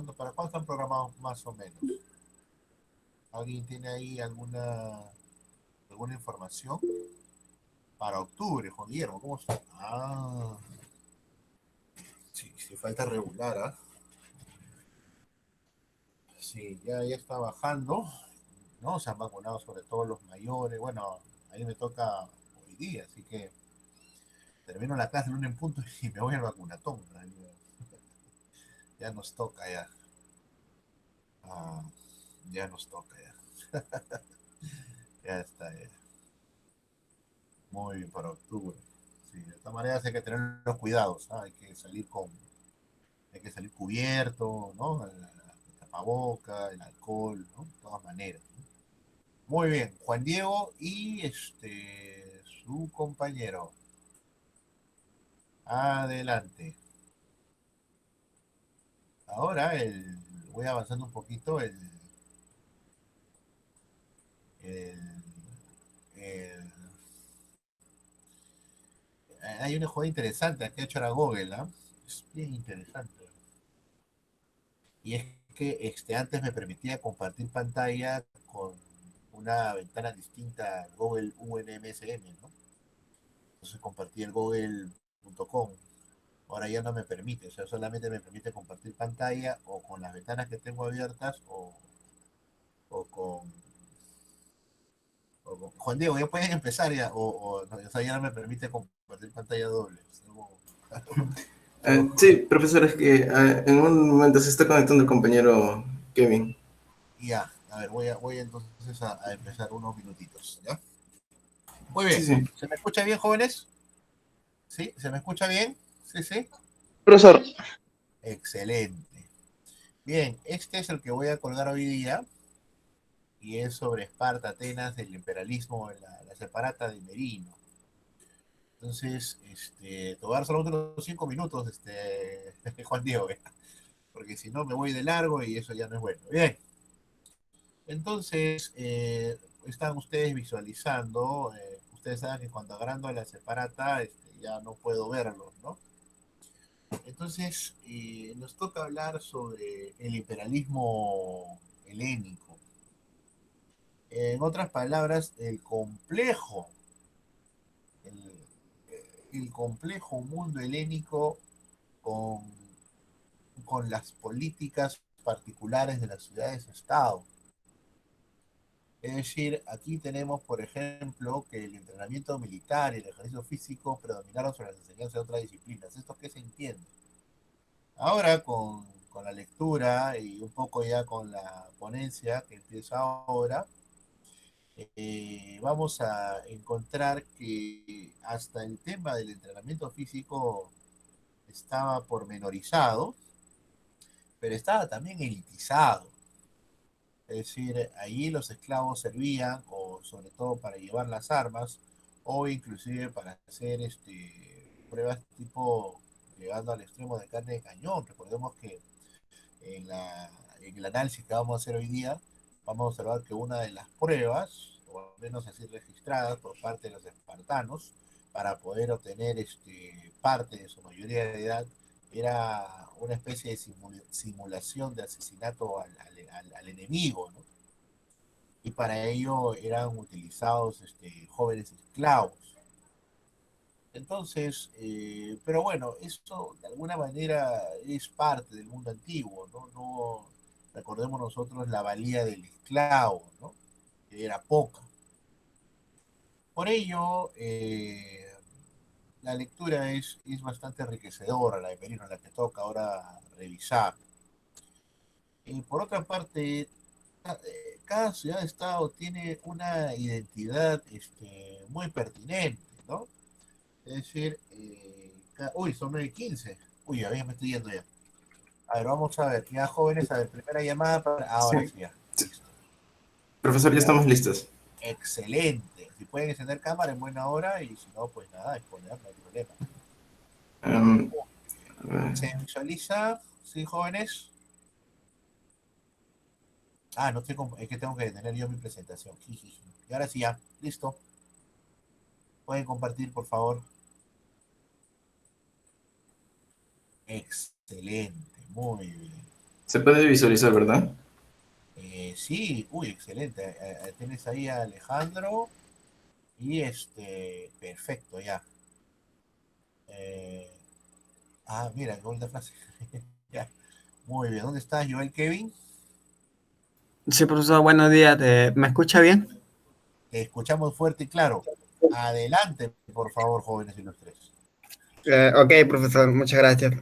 ¿Para cuándo están programados más o menos? ¿Alguien tiene ahí alguna información? Para octubre, Juan Guillermo, ¿cómo está? Ah, sí, sí, falta regular, ¿ah? Sí, ya está bajando, ¿no? Se han vacunado sobre todo los mayores. Bueno, a mí me toca hoy día, así que termino la clase en un en punto y me voy al vacunatón, ¿no? Ya nos toca ya. Ah, ya nos toca ya. Ya está, ya. Muy bien, para octubre. Sí, de todas maneras hay que tener los cuidados, ¿ah? Hay que salir cubierto, ¿no? El tapaboca, el alcohol, ¿no? De todas maneras, ¿no? Muy bien, Juan Diego y su compañero. Adelante. Ahora voy avanzando un poquito. El- el- hay una jugada interesante que ha hecho la Google, ¿ah? Es bien interesante. Y es que antes me permitía compartir pantalla con una ventana distinta al Google UNMSN, ¿no? Entonces compartí el google.com. Ahora ya no me permite, o sea, solamente me permite compartir pantalla o con las ventanas que tengo abiertas o con, Juan Diego, ya pueden empezar ya, o sea, ya no me permite compartir pantalla doble. Sí, profesor, es que en un momento se está conectando el compañero Kevin. Ya, a ver, voy entonces a empezar unos minutitos, ¿ya? Muy bien, Sí, sí. ¿se me escucha bien, jóvenes? ¿Sí? ¿Se me escucha bien? Sí, sí. Profesor, Excelente. Bien, este es el que voy a colgar hoy día y es sobre Esparta, Atenas, el imperialismo, la separata de Merino. Entonces, te voy a dar solamente unos 5 minutos, Juan Diego, porque si no me voy de largo y eso ya no es bueno. Bien, entonces, están ustedes visualizando, ustedes saben que cuando agrando a la separata, ya no puedo verlo, ¿no? Entonces, nos toca hablar sobre el imperialismo helénico. En otras palabras, el, el complejo mundo helénico con, con las políticas particulares de las ciudades-estado. Es decir, aquí tenemos, por ejemplo, que el entrenamiento militar y el ejercicio físico predominaron sobre las enseñanzas de otras disciplinas. ¿Esto qué se entiende? Ahora, con la lectura y un poco ya con la ponencia que empieza ahora, vamos a encontrar que hasta el tema del entrenamiento físico estaba pormenorizado, pero estaba también elitizado. Es decir, allí los esclavos servían, o sobre todo para llevar las armas, o inclusive para hacer pruebas tipo llegando al extremo de carne de cañón. Recordemos que en el análisis que vamos a hacer hoy día, vamos a observar que una de las pruebas, o al menos así registradas por parte de los espartanos, para poder obtener parte de su mayoría de edad, era una especie de simulación de asesinato al enemigo, ¿no? Y para ello eran utilizados jóvenes esclavos. Entonces, pero bueno, esto de alguna manera es parte del mundo antiguo, ¿no? No recordemos nosotros la valía del esclavo, ¿no? Que era poca. Por ello, la lectura es bastante enriquecedora, la de Merino, la que toca ahora revisar. Por otra parte, cada ciudad-estado tiene una identidad muy pertinente, ¿no? Es decir, uy, son 9:15. Uy, ya me estoy yendo ya. A ver, vamos a ver, ya jóvenes, a ver, primera llamada para. Ahora Sí. sí, ya, Sí. listo. Profesor, ya Ya, estamos listos. excelente. Si pueden encender cámara en buena hora y si no, pues nada, exponer, no hay problema. Em, a ver. ¿Se visualiza? ¿Sí, jóvenes? Ah, no estoy es que tengo que detener yo mi presentación. Jijiji. Y ahora sí, ya, listo. Pueden compartir, por favor. Excelente, muy bien. Se puede visualizar, ¿verdad? Sí, uy, excelente. Tienes ahí a Alejandro y perfecto, ya. Eh, mira, qué bonita frase. Ya, muy bien. ¿Dónde estás, Joel Kevin? Sí, profesor, buenos días. ¿Me escucha bien? Te escuchamos fuerte y claro. Adelante, por favor, jóvenes ilustres. Ok, profesor, muchas gracias.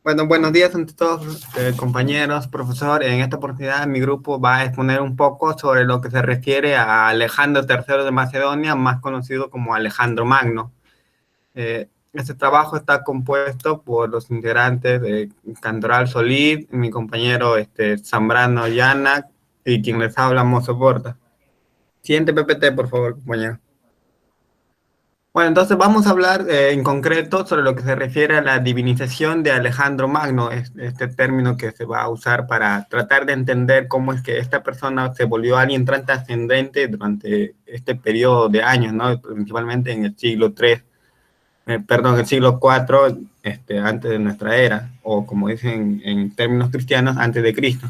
Bueno, buenos días ante todos, compañeros, profesor. En esta oportunidad mi grupo va a exponer un poco sobre lo que se refiere a Alejandro III de Macedonia, más conocido como Alejandro Magno. Este trabajo está compuesto por los integrantes de Cantoral Solís, mi compañero Zambrano Llana y quien les habla, Mozo Porta. Siguiente PPT, por favor, compañero. Bueno, entonces vamos a hablar en concreto sobre lo que se refiere a la divinización de Alejandro Magno, este término que se va a usar para tratar de entender cómo es que esta persona se volvió alguien tan trascendente durante este periodo de años, ¿no? Principalmente en el siglo III, perdón, el siglo IV, antes de nuestra era, o como dicen en términos cristianos, antes de Cristo.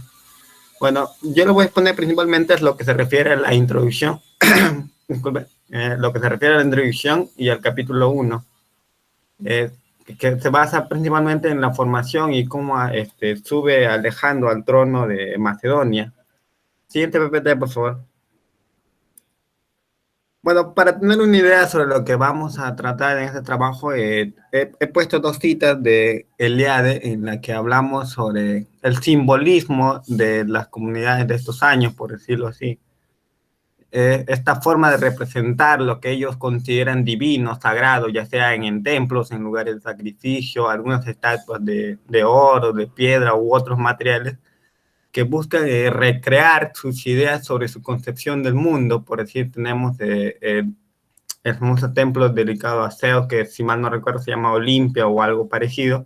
Bueno, yo lo voy a exponer principalmente a lo que se refiere a la introducción, disculpe, lo que se refiere a la introducción y al capítulo 1, eh, que se basa principalmente en la formación y cómo sube Alejandro al trono de Macedonia. Siguiente PPT, por favor. Bueno, para tener una idea sobre lo que vamos a tratar en este trabajo, he puesto dos citas de Eliade en la que hablamos sobre el simbolismo de las comunidades de estos años, por decirlo así. Esta forma de representar lo que ellos consideran divino, sagrado, ya sea en templos, en lugares de sacrificio, algunas estatuas de oro, de piedra u otros materiales, que buscan recrear sus ideas sobre su concepción del mundo. Por decir, tenemos el famoso templo dedicado a Zeus, que si mal no recuerdo se llama Olimpia o algo parecido.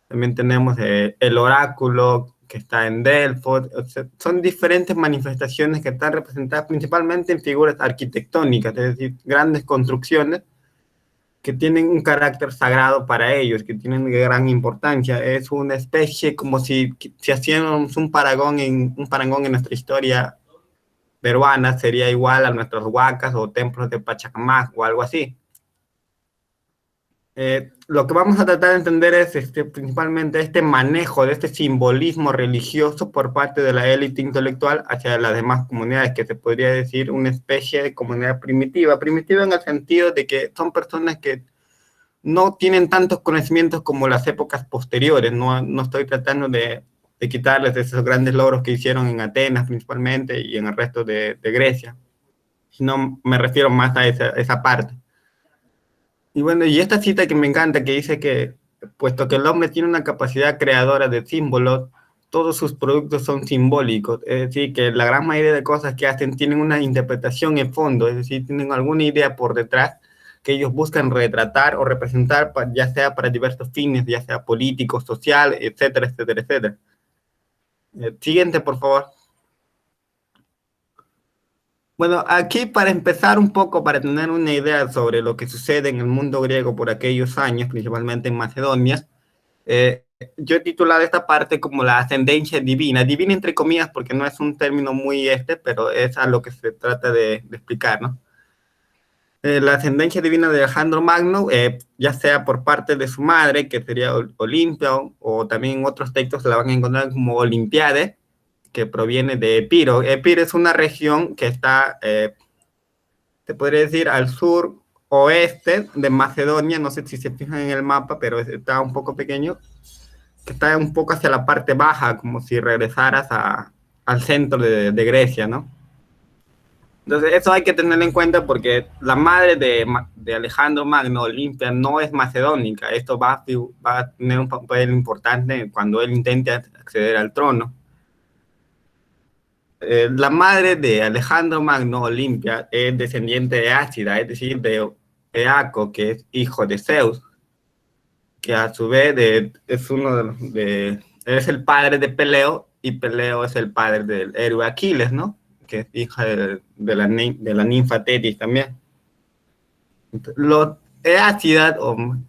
También tenemos el oráculo que está en Delfos. O sea, son diferentes manifestaciones que están representadas principalmente en figuras arquitectónicas, es decir, grandes construcciones que tienen un carácter sagrado para ellos, que tienen gran importancia. Es una especie como si hacíamos un parangón en nuestra historia peruana, sería igual a nuestros huacas o templos de Pachacamac o algo así. Lo que vamos a tratar de entender es principalmente este manejo de este simbolismo religioso por parte de la élite intelectual hacia las demás comunidades, que se podría decir una especie de comunidad primitiva. Primitiva en el sentido de que son personas que no tienen tantos conocimientos como las épocas posteriores. No estoy tratando de quitarles esos grandes logros que hicieron en Atenas principalmente y en el resto de Grecia, sino me refiero más a esa parte. Y bueno, y esta cita que me encanta, que dice que, puesto que el hombre tiene una capacidad creadora de símbolos, todos sus productos son simbólicos, es decir, que la gran mayoría de cosas que hacen tienen una interpretación en fondo, es decir, tienen alguna idea por detrás que ellos buscan retratar o representar, ya sea para diversos fines, ya sea políticos, social, etcétera, etcétera, etcétera. Siguiente, por favor. Bueno, aquí para empezar un poco, para tener una idea sobre lo que sucede en el mundo griego por aquellos años, principalmente en Macedonia, eh, yo he titulado esta parte como la ascendencia divina, divina entre comillas porque no es un término muy pero es a lo que se trata de explicar, ¿no? La ascendencia divina de Alejandro Magno, ya sea por parte de su madre, que sería Olimpia, o también en otros textos se la van a encontrar como Olimpiade, que proviene de Epiro. Epiro es una región que está se podría decir al sur oeste de Macedonia, no sé si se fijan en el mapa, pero está un poco pequeño, que está un poco hacia la parte baja, como si regresaras al centro de Grecia, ¿no? Entonces, eso hay que tenerlo en cuenta porque la madre de Alejandro Magno, Olimpia, no es macedónica. Esto va a tener un papel importante cuando él intente acceder al trono. La madre de Alejandro Magno, Olimpia, es descendiente de Ácida, es decir, de Eaco, que es hijo de Zeus, que a su vez es uno es el padre de Peleo, y Peleo es el padre del héroe Aquiles, ¿no? Que es hija de la ninfa Tetis también. Eácida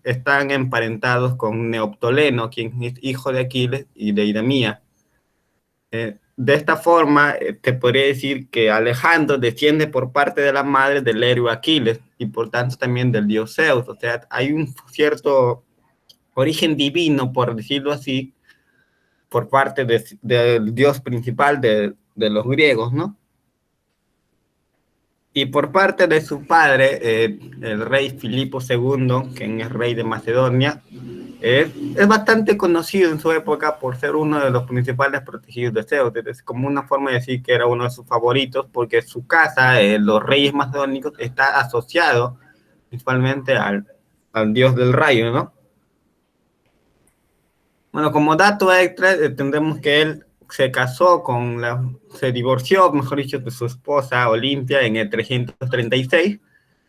están emparentados con Neoptolemo, quien es hijo de Aquiles y de Idamía. De esta forma, te podría decir que Alejandro desciende por parte de la madre del héroe Aquiles y por tanto también del dios Zeus. O sea, hay un cierto origen divino, por decirlo así, por parte del dios principal de los griegos, ¿no? Y por parte de su padre, el rey Filipo II, quien es rey de Macedonia, es bastante conocido en su época por ser uno de los principales protegidos de Zeus. Es como una forma de decir que era uno de sus favoritos, porque su casa, los reyes macedónicos, está asociado principalmente al dios del rayo, ¿no? Bueno, como dato extra, tendremos que él se divorció, mejor dicho, de su esposa Olimpia en el 336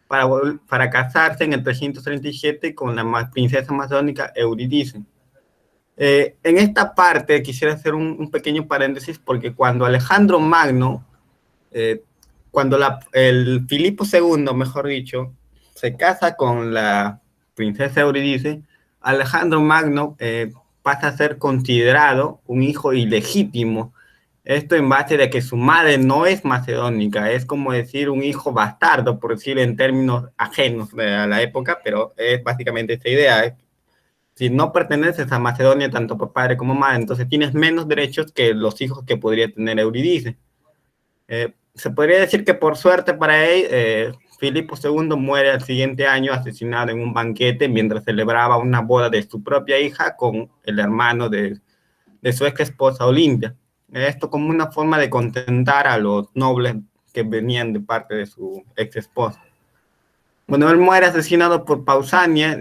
para casarse en el 337 con la princesa amazónica Eurídice. En esta parte quisiera hacer un pequeño paréntesis porque cuando Alejandro Magno, cuando el Filipo II, mejor dicho, se casa con la princesa Eurídice, Alejandro Magno pasa a ser considerado un hijo ilegítimo. Esto en base de que su madre no es macedónica, es como decir un hijo bastardo, por decir en términos ajenos a la época, pero es básicamente esta idea. Si no perteneces a Macedonia, tanto por padre como madre, entonces tienes menos derechos que los hijos que podría tener Eurídice. Se podría decir que por suerte para él, Filipo II muere al siguiente año asesinado en un banquete mientras celebraba una boda de su propia hija con el hermano de su ex esposa Olimpia. Esto como una forma de contentar a los nobles que venían de parte de su ex esposa. Bueno, él muere asesinado por Pausania.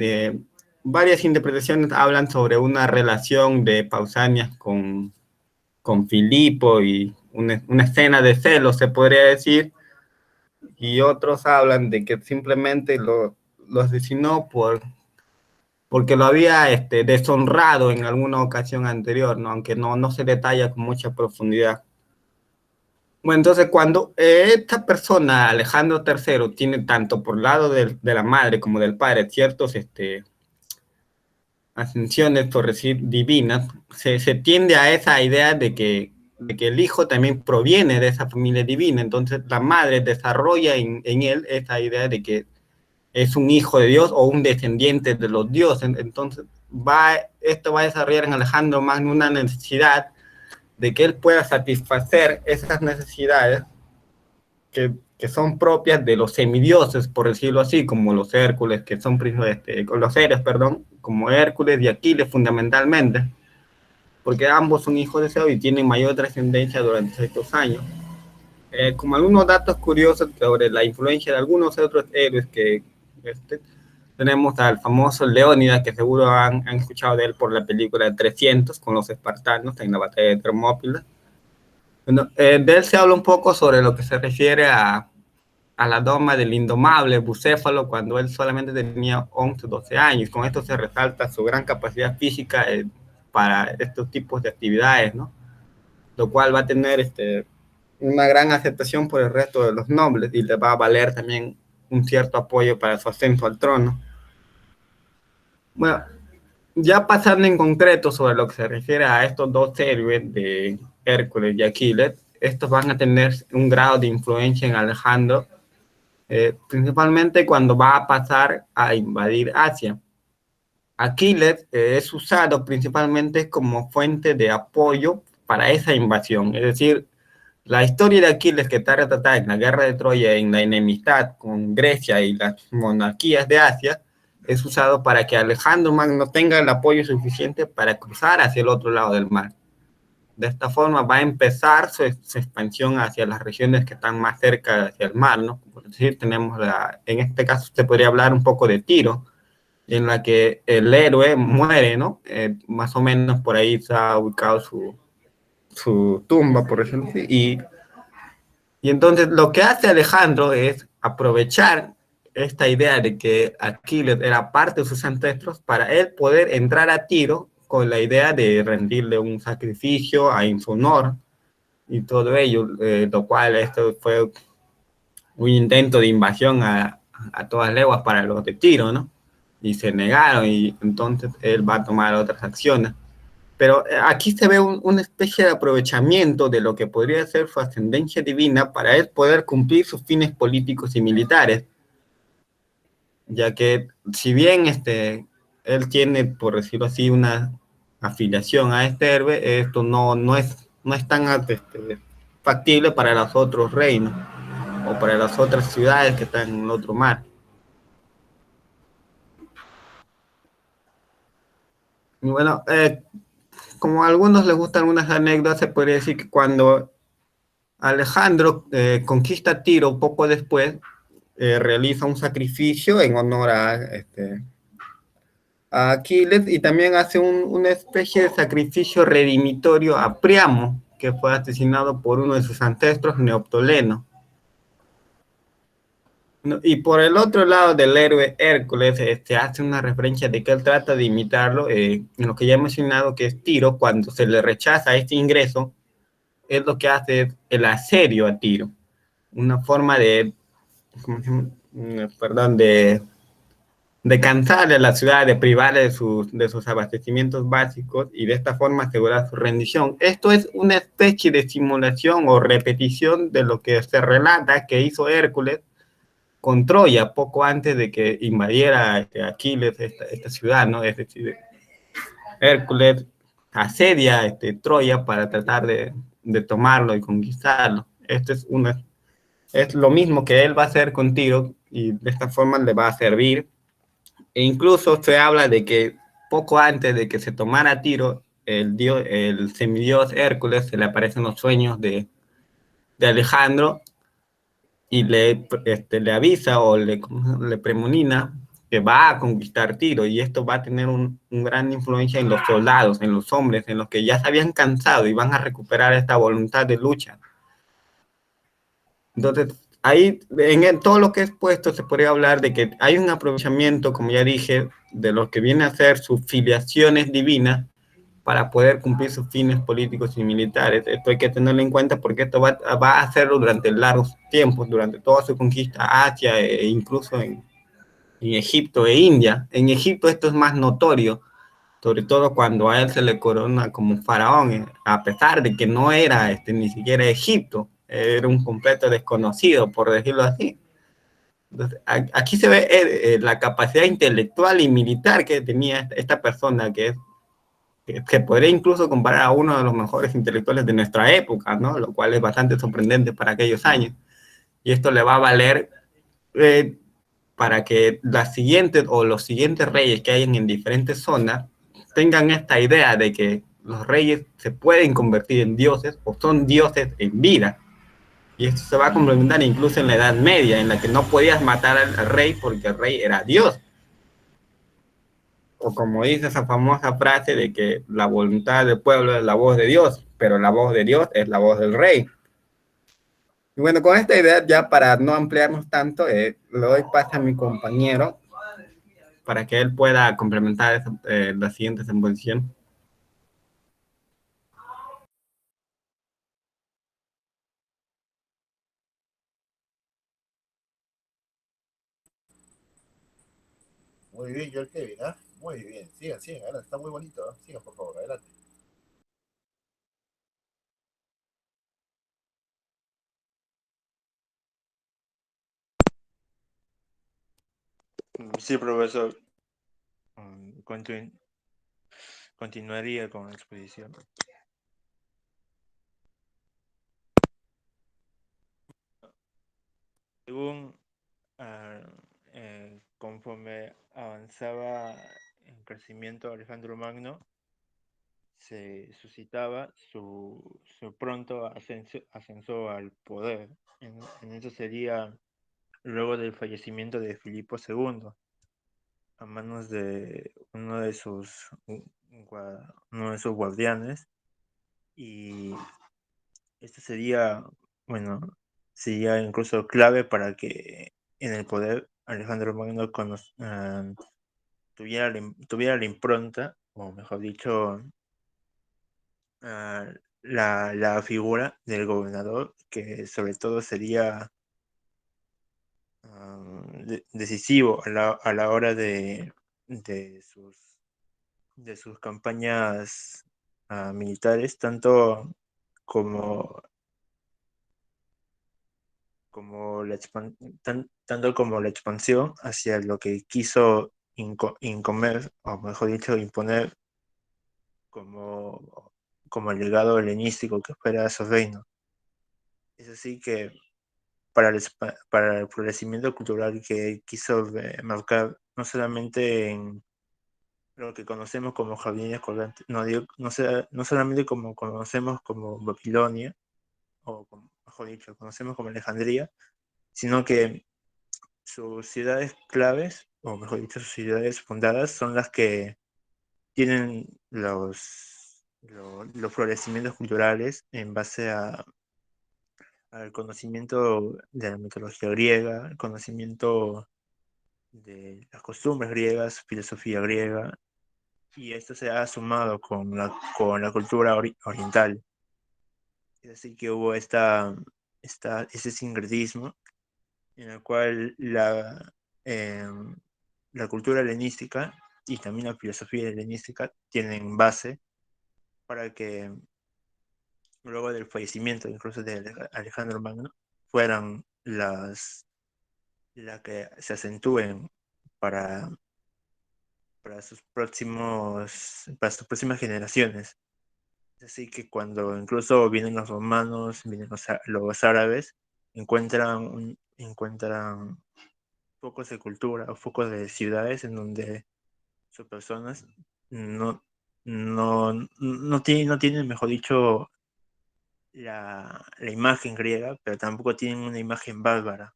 Varias interpretaciones hablan sobre una relación de Pausania con Filipo y una escena de celos, se podría decir, y otros hablan de que simplemente lo asesinó porque lo había deshonrado en alguna ocasión anterior, ¿no? Aunque no se detalla con mucha profundidad. Bueno, entonces cuando esta persona, Alejandro III, tiene tanto por el lado de la madre como del padre ciertos ascensiones, por decir, divinas, se tiende a esa idea de que el hijo también proviene de esa familia divina. Entonces la madre desarrolla en él esa idea de que es un hijo de Dios o un descendiente de los dioses. Entonces esto va a desarrollar en Alejandro Magno una necesidad de que él pueda satisfacer esas necesidades que son propias de los semidioses, por decirlo así, como los Hércules, que son los Ceres, perdón, como Hércules y Aquiles fundamentalmente, porque ambos son hijos de Zeus y tienen mayor trascendencia durante estos años. Como algunos datos curiosos sobre la influencia de algunos otros héroes que tenemos al famoso Leónidas, que seguro han escuchado de él por la película 300 con los espartanos en la batalla de Termópilas. Bueno, de él se habla un poco sobre lo que se refiere a la doma del indomable Bucéfalo cuando él solamente tenía 11 o 12 años. Con esto se resalta su gran capacidad física para estos tipos de actividades, ¿no? Lo cual va a tener una gran aceptación por el resto de los nobles y le va a valer también un cierto apoyo para su ascenso al trono. Bueno, ya pasando en concreto sobre lo que se refiere a estos dos héroes de Hércules y Aquiles, estos van a tener un grado de influencia en Alejandro, principalmente cuando va a pasar a invadir Asia. Aquiles es usado principalmente como fuente de apoyo para esa invasión, es decir, la historia de Aquiles que está retratada en la guerra de Troya, en la enemistad con Grecia y las monarquías de Asia, es usado para que Alejandro Magno tenga el apoyo suficiente para cruzar hacia el otro lado del mar. De esta forma va a empezar su expansión hacia las regiones que están más cerca hacia el mar, ¿no? Por decir, tenemos en este caso se podría hablar un poco de Tiro, en la que el héroe muere, ¿no? Más o menos por ahí está ubicado su tumba, por decirlo así, y entonces lo que hace Alejandro es aprovechar esta idea de que Aquiles era parte de sus ancestros para él poder entrar a Tiro con la idea de rendirle un sacrificio en su honor y todo ello, lo cual esto fue un intento de invasión a todas leguas para los de Tiro, ¿no? y se negaron, y entonces él va a tomar otras acciones. Pero aquí se ve una especie de aprovechamiento de lo que podría ser su ascendencia divina para él poder cumplir sus fines políticos y militares, ya que si bien él tiene, por decirlo así, una afiliación a este herbe, esto no es tan factible para los otros reinos o para las otras ciudades que están en el otro mar. Y bueno, como a algunos les gustan algunas anécdotas, se podría decir que cuando Alejandro conquista Tiro poco después, realiza un sacrificio en honor a Aquiles, y también hace una especie de sacrificio redimitorio a Priamo, que fue asesinado por uno de sus ancestros, Neoptolemo. No, y por el otro lado del héroe Hércules, hace una referencia de que él trata de imitarlo, en lo que ya he mencionado, que es Tiro. Cuando se le rechaza este ingreso, es lo que hace es el asedio a Tiro, una forma de, ¿cómo se llama? Perdón, de cansarle a la ciudad, de privarle de sus abastecimientos básicos, y de esta forma asegurar su rendición. Esto es una especie de simulación o repetición de lo que se relata que hizo Hércules con Troya poco antes de que invadiera Aquiles esta ciudad, ¿no? Es decir, Hércules asedia Troya para tratar de tomarlo y conquistarlo. Es lo mismo que él va a hacer con Tiro, y de esta forma le va a servir. E incluso se habla de que poco antes de que se tomara Tiro, el semidios Hércules se le aparecen los sueños de Alejandro, y le avisa o le premonina que va a conquistar Tiro, y esto va a tener un gran influencia en los soldados, en los hombres, en los que ya se habían cansado y van a recuperar esta voluntad de lucha. Entonces, ahí, en todo lo que he expuesto, se podría hablar de que hay un aprovechamiento, como ya dije, de lo que viene a ser sus filiaciones divinas para poder cumplir sus fines políticos y militares. Esto hay que tenerlo en cuenta, porque esto va a hacerlo durante largos tiempos, durante toda su conquista a Asia, e incluso en Egipto e India. En Egipto esto es más notorio, sobre todo cuando a él se le corona como faraón, a pesar de que no era ni siquiera Egipto, era un completo desconocido, por decirlo así. Entonces, aquí se ve la capacidad intelectual y militar que tenía esta persona, que podría incluso comparar a uno de los mejores intelectuales de nuestra época, ¿no? Lo cual es bastante sorprendente para aquellos años. Y esto le va a valer eh, para que las siguientes o los siguientes reyes que hayan en diferentes zonas tengan esta idea de que los reyes se pueden convertir en dioses o son dioses en vida. Y esto se va a complementar incluso en la Edad Media, en la que no podías matar al rey porque el rey era Dios. O como dice esa famosa frase de que la voluntad del pueblo es la voz de Dios, pero la voz de Dios es la voz del rey. Y bueno, con esta idea, ya para no ampliarnos tanto, le doy paso a mi compañero para que él pueda complementar la siguiente exposición. Muy bien, Joel Kevin, ¿ah? Muy bien. Sigan, sigan, adelante. Está muy bonito, ¿eh? Sigan, por favor, adelante. Sí, profesor. Continuaría con la exposición. Según conforme avanzaba en crecimiento Alejandro Magno, se suscitaba su pronto ascenso al poder. En eso sería luego del fallecimiento de Filipo II, a manos de uno de sus guardianes. Y esto sería incluso clave para que en el poder Alejandro Magno tuviera la impronta, o mejor dicho, la figura del gobernador, que sobre todo sería decisivo a la hora de de sus campañas militares, tanto como, tanto como la expansión hacia lo que quiso incomer, o mejor dicho, imponer como el legado helenístico que fuera su reino. Es así que para el florecimiento cultural que quiso marcar, no solamente en lo que conocemos como jardines colgantes, no solamente como conocemos como Babilonia, o mejor dicho, conocemos como Alejandría, sino que sus ciudades claves, o mejor dicho, sus ciudades fundadas, son las que tienen los florecimientos culturales en base al conocimiento de la mitología griega, el conocimiento de las costumbres griegas, filosofía griega, y esto se ha sumado con la cultura oriental. Es decir, que hubo ese sincretismo en el cual la cultura helenística y también la filosofía helenística tienen base para que luego del fallecimiento incluso de Alejandro Magno fueran las que se acentúen para, para sus próximas generaciones. Así que cuando incluso vienen los romanos, vienen los árabes, encuentran focos de cultura o focos de ciudades en donde sus personas no tienen, mejor dicho, la imagen griega, pero tampoco tienen una imagen bárbara.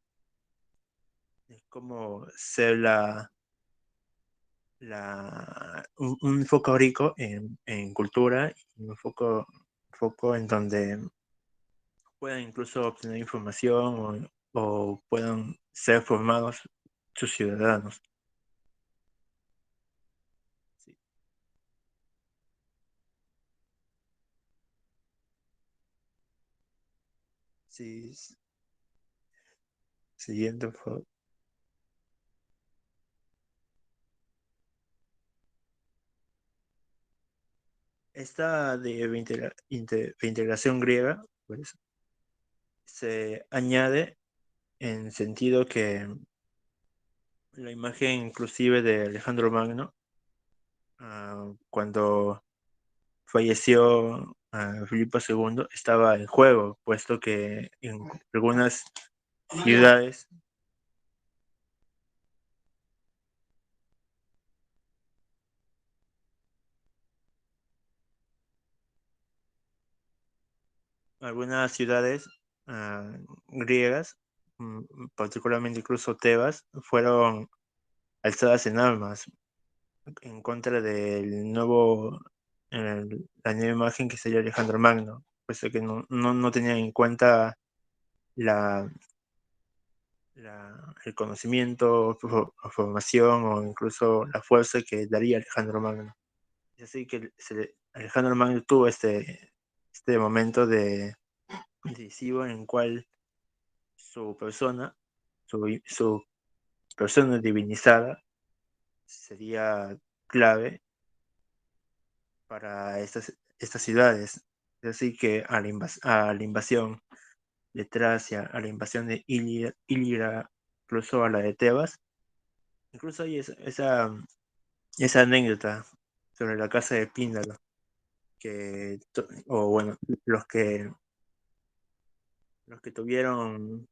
Es como ser un foco rico en cultura y un foco en donde puedan incluso obtener información o puedan ser formados sus ciudadanos. Sí, sí, siguiente, por favor. Esta de integración griega, pues, se añade en sentido que la imagen inclusive de Alejandro Magno, cuando falleció Filipo II, estaba en juego, puesto que en algunas ciudades, algunas ciudades griegas, particularmente incluso Tebas, fueron alzadas en armas en contra del la nueva imagen que sería Alejandro Magno, puesto que no tenían en cuenta la, el conocimiento, formación o incluso la fuerza que daría Alejandro Magno. Es así que Alejandro Magno tuvo este momento decisivo en el cual su persona, su persona divinizada, sería clave para estas ciudades. Es así que a la invasión de Tracia, a la invasión de Ilíada, incluso a la de Tebas, incluso hay esa anécdota sobre la casa de Píndaro, o bueno, los que tuvieron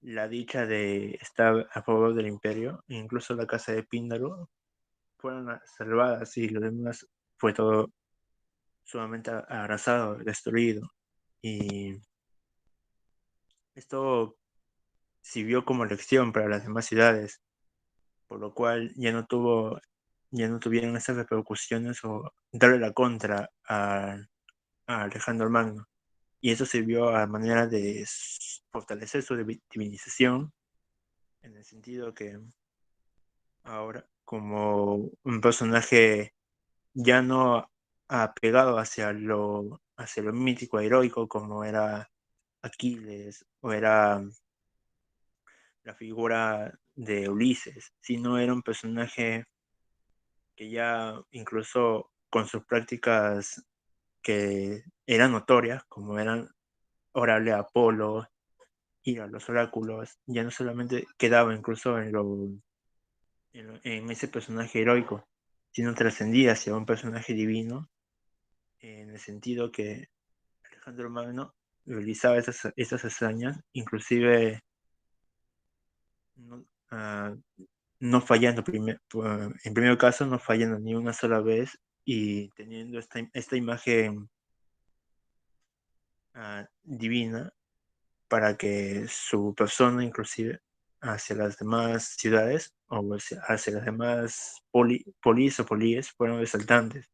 la dicha de estar a favor del imperio, incluso la casa de Píndaro, fueron salvadas y lo demás fue todo sumamente arrasado, destruido. Y esto sirvió como lección para las demás ciudades, por lo cual ya no tuvieron esas repercusiones o darle la contra a Alejandro Magno. Y eso sirvió a manera de fortalecer su divinización, en el sentido que ahora, como un personaje ya no apegado hacia lo mítico, heroico, como era Aquiles o era la figura de Ulises, sino era un personaje que ya incluso con sus prácticas que eran notorias, como eran orarle a Apolo, ir a los oráculos, ya no solamente quedaba incluso en ese personaje heroico, sino trascendía hacia un personaje divino, en el sentido que Alejandro Magno realizaba esas hazañas, inclusive no, no fallando, en primer caso, no fallando ni una sola vez y teniendo esta imagen divina para que su persona, inclusive hacia las demás ciudades o hacia las demás polis o políes, fueron resaltantes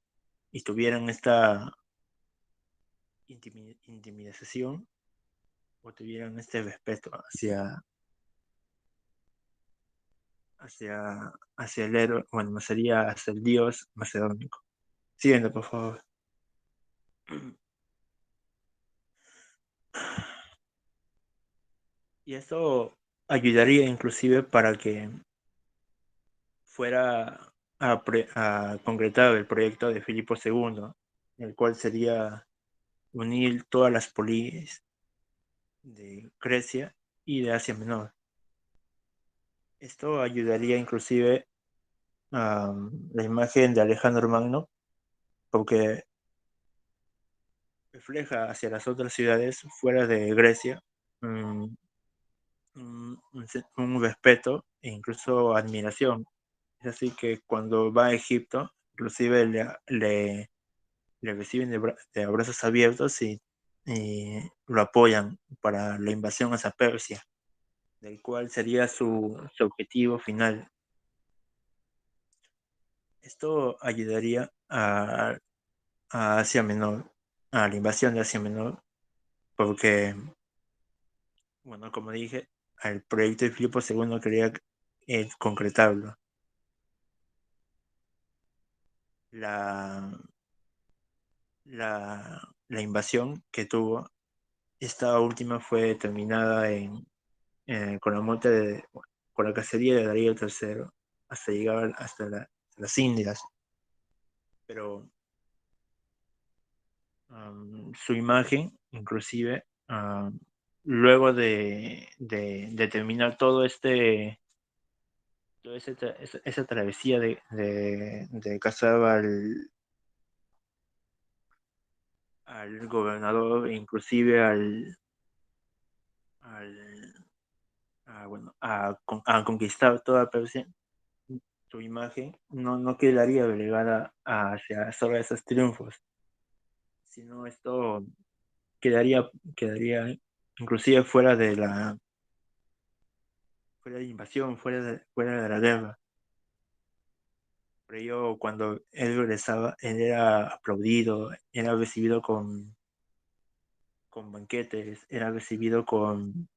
y tuvieran esta intimidación o tuvieran este respeto hacia el héroe, bueno, no sería hacia el dios macedónico. Siguiente, por favor. Y esto ayudaría inclusive para que fuera a concretar el proyecto de Filipo II, el cual sería unir todas las políes de Grecia y de Asia Menor. Esto ayudaría inclusive a la imagen de Alejandro Magno, porque refleja hacia las otras ciudades fuera de Grecia un respeto e incluso admiración. Es así que cuando va a Egipto, inclusive le reciben de abrazos abiertos y lo apoyan para la invasión hacia Persia, del cual sería su objetivo final. Esto ayudaría a Asia Menor, a la invasión de Asia Menor, porque, bueno, como dije, el proyecto de Filipo II quería concretarlo. La invasión que tuvo, esta última fue terminada con la muerte con la cacería de Darío III hasta llegar hasta las Indias. Pero su imagen, inclusive, luego de terminar esa travesía de cazar al gobernador, inclusive a conquistar toda Persia, su imagen no quedaría relegada hacia solo esos triunfos, sino esto quedaría inclusive fuera de la invasión, fuera de la guerra. Por ello, cuando él regresaba, él era aplaudido, era recibido con banquetes, era recibido con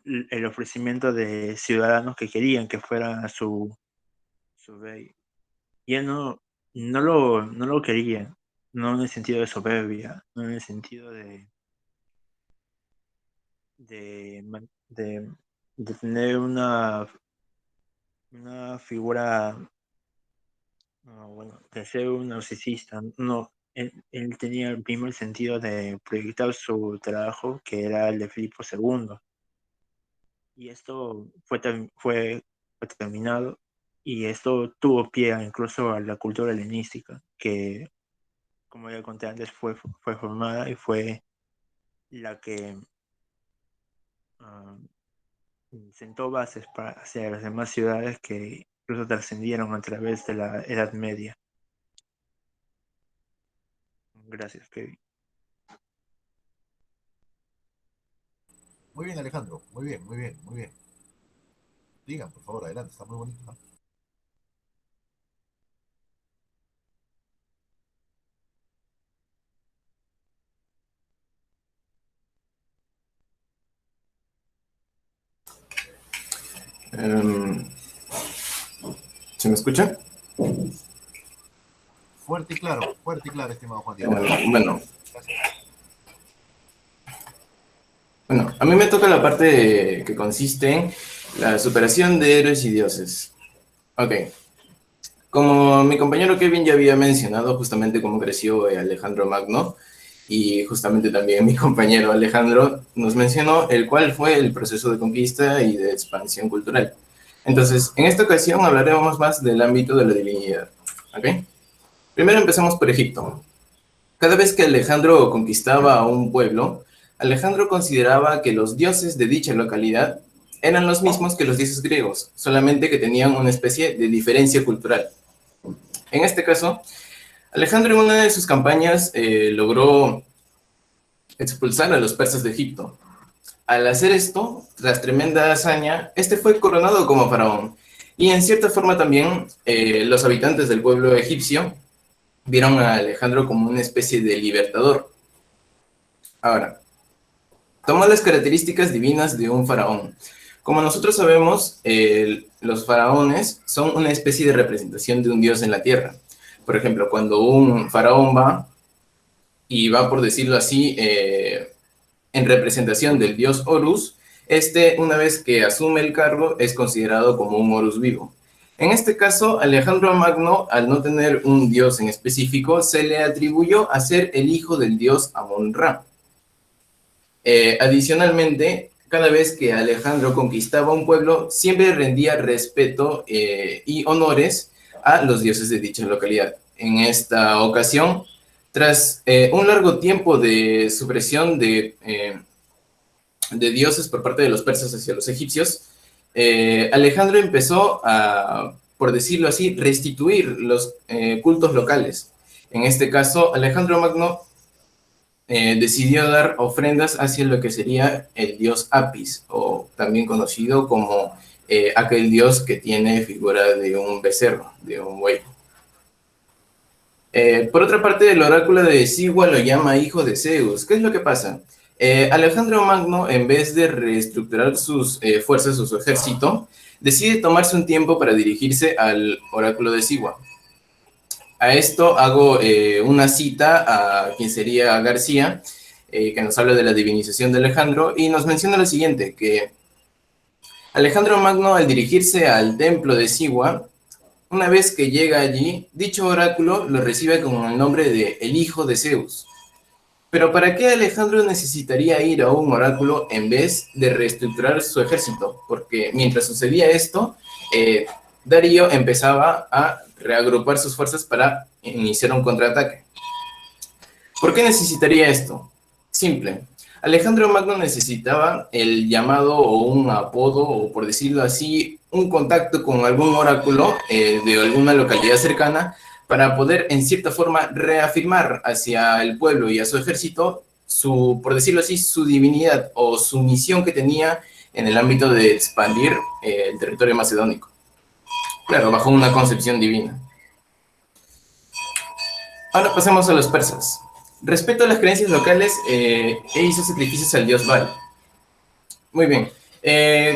el ofrecimiento de ciudadanos que querían que fuera su rey. Y él no lo quería, no en el sentido de soberbia, no en el sentido de, de tener una figura, de ser un narcisista. No, él tenía el mismo sentido de proyectar su trabajo, que era el de Filipo II. Y esto fue terminado, y esto tuvo pie incluso a la cultura helenística, que, como ya conté antes, fue formada y fue la que sentó bases hacia las demás ciudades que incluso trascendieron a través de la Edad Media. Gracias, Kevin. Muy bien, Alejandro. Muy bien, muy bien, muy bien. Digan, por favor, adelante. Está muy bonito, ¿no? ¿Se me escucha? Fuerte y claro, estimado Juan Diego. Bueno, Gracias. bueno, a mí me toca la parte que consiste en la superación de héroes y dioses. Ok, Como mi compañero Kevin ya había mencionado justamente cómo creció Alejandro Magno, y justamente también mi compañero Alejandro nos mencionó el cuál fue el proceso de conquista y de expansión cultural. Entonces, en esta ocasión hablaremos más del ámbito de la divinidad. ¿Ok? Primero empezamos por Egipto. Cada vez que Alejandro conquistaba a un pueblo, Alejandro consideraba que los dioses de dicha localidad eran los mismos que los dioses griegos, solamente que tenían una especie de diferencia cultural. En este caso, Alejandro en una de sus campañas logró expulsar a los persas de Egipto. Al hacer esto, tras tremenda hazaña, este fue coronado como faraón. Y en cierta forma también los habitantes del pueblo egipcio vieron a Alejandro como una especie de libertador. Ahora, toma las características divinas de un faraón. Como nosotros sabemos, los faraones son una especie de representación de un dios en la tierra. Por ejemplo, cuando un faraón va, y va, por decirlo así, en representación del dios Horus, una vez que asume el cargo, es considerado como un Horus vivo. En este caso, Alejandro Magno, al no tener un dios en específico, se le atribuyó a ser el hijo del dios Amon-Ra. Adicionalmente, cada vez que Alejandro conquistaba un pueblo, siempre rendía respeto y honores a los dioses de dicha localidad. En esta ocasión, tras un largo tiempo de supresión de dioses por parte de los persas hacia los egipcios, Alejandro empezó a, por decirlo así, restituir los cultos locales. En este caso, Alejandro Magno decidió dar ofrendas hacia lo que sería el dios Apis, o también conocido como aquel dios que tiene figura de un becerro, de un buey. Por otra parte, el oráculo de Sigua lo llama hijo de Zeus. ¿Qué es lo que pasa? Alejandro Magno, en vez de reestructurar sus fuerzas o su ejército, decide tomarse un tiempo para dirigirse al oráculo de Sigua. A esto hago una cita a quien sería García, que nos habla de la divinización de Alejandro, y nos menciona lo siguiente, que Alejandro Magno, al dirigirse al templo de Sigua, una vez que llega allí, dicho oráculo lo recibe con el nombre de el hijo de Zeus. Pero ¿para qué Alejandro necesitaría ir a un oráculo en vez de reestructurar su ejército? Porque mientras sucedía esto, Darío empezaba a reagrupar sus fuerzas para iniciar un contraataque. ¿Por qué necesitaría esto? Simple. Alejandro Magno necesitaba el llamado o un apodo, o por decirlo así, un contacto con algún oráculo de alguna localidad cercana para poder, en cierta forma, reafirmar hacia el pueblo y a su ejército su, por decirlo así, su divinidad o su misión que tenía en el ámbito de expandir el territorio macedónico. Claro, bajo una concepción divina. Ahora pasemos a los persas. Respecto a las creencias locales, hizo sacrificios al dios Baal. Muy bien.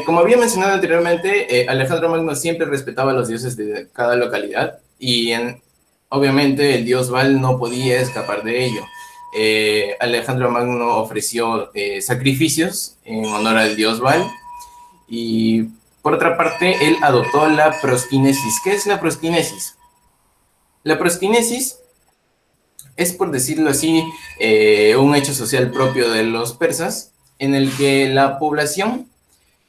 Como había mencionado anteriormente, Alejandro Magno siempre respetaba a los dioses de cada localidad y obviamente el dios Baal no podía escapar de ello. Alejandro Magno ofreció sacrificios en honor al dios Baal y por otra parte él adoptó la proskinesis. ¿Qué es la proskinesis? La proskinesis es, por decirlo así, un hecho social propio de los persas, en el que la población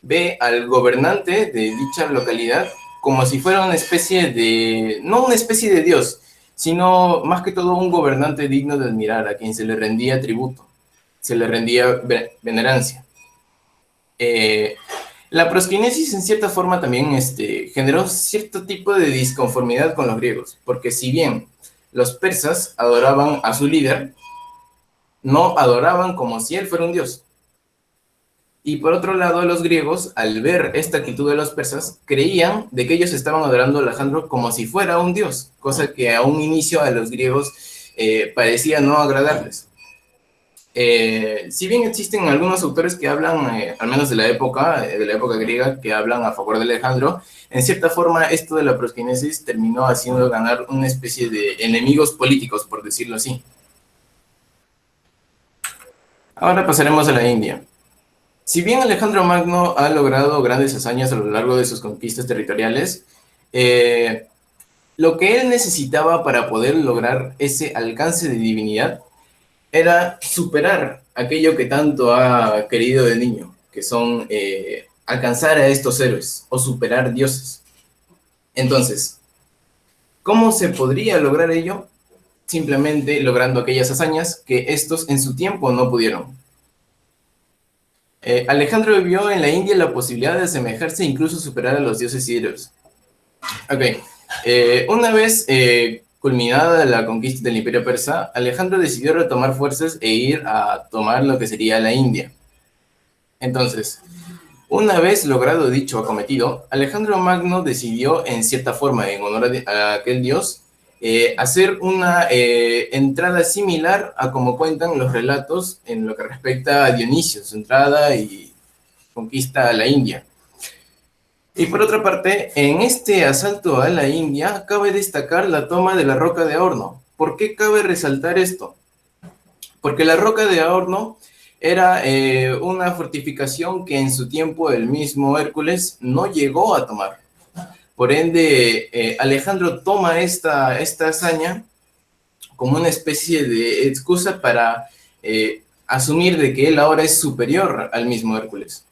ve al gobernante de dicha localidad como si fuera una especie de, no una especie de dios, sino más que todo un gobernante digno de admirar, a quien se le rendía tributo, se le rendía venerancia. La proskinesis en cierta forma también generó cierto tipo de disconformidad con los griegos, porque si bien los persas adoraban a su líder, no adoraban como si él fuera un dios. Y por otro lado, los griegos, al ver esta actitud de los persas, creían de que ellos estaban adorando a Alejandro como si fuera un dios, cosa que a un inicio a los griegos parecía no agradarles. Si bien existen algunos autores que hablan, al menos de la época griega, que hablan a favor de Alejandro, en cierta forma esto de la proskinesis terminó haciendo ganar una especie de enemigos políticos, por decirlo así. Ahora pasaremos a la India. Si bien Alejandro Magno ha logrado grandes hazañas a lo largo de sus conquistas territoriales, lo que él necesitaba para poder lograr ese alcance de divinidad era superar aquello que tanto ha querido de niño, que son alcanzar a estos héroes o superar dioses. Entonces, ¿cómo se podría lograr ello? Simplemente logrando aquellas hazañas que estos en su tiempo no pudieron. Alejandro vio en la India la posibilidad de asemejarse e incluso superar a los dioses y héroes. Ok, una vez culminada la conquista del Imperio Persa, Alejandro decidió retomar fuerzas e ir a tomar lo que sería la India. Entonces, una vez logrado dicho acometido, Alejandro Magno decidió, en cierta forma, en honor a aquel dios, hacer una entrada similar a como cuentan los relatos en lo que respecta a Dionisio, su entrada y conquista a la India. Y por otra parte, en este asalto a la India, cabe destacar la toma de la Roca de Horno. ¿Por qué cabe resaltar esto? Porque la Roca de Horno era una fortificación que en su tiempo el mismo Hércules no llegó a tomar. Por ende, Alejandro toma esta hazaña como una especie de excusa para asumir de que él ahora es superior al mismo Hércules.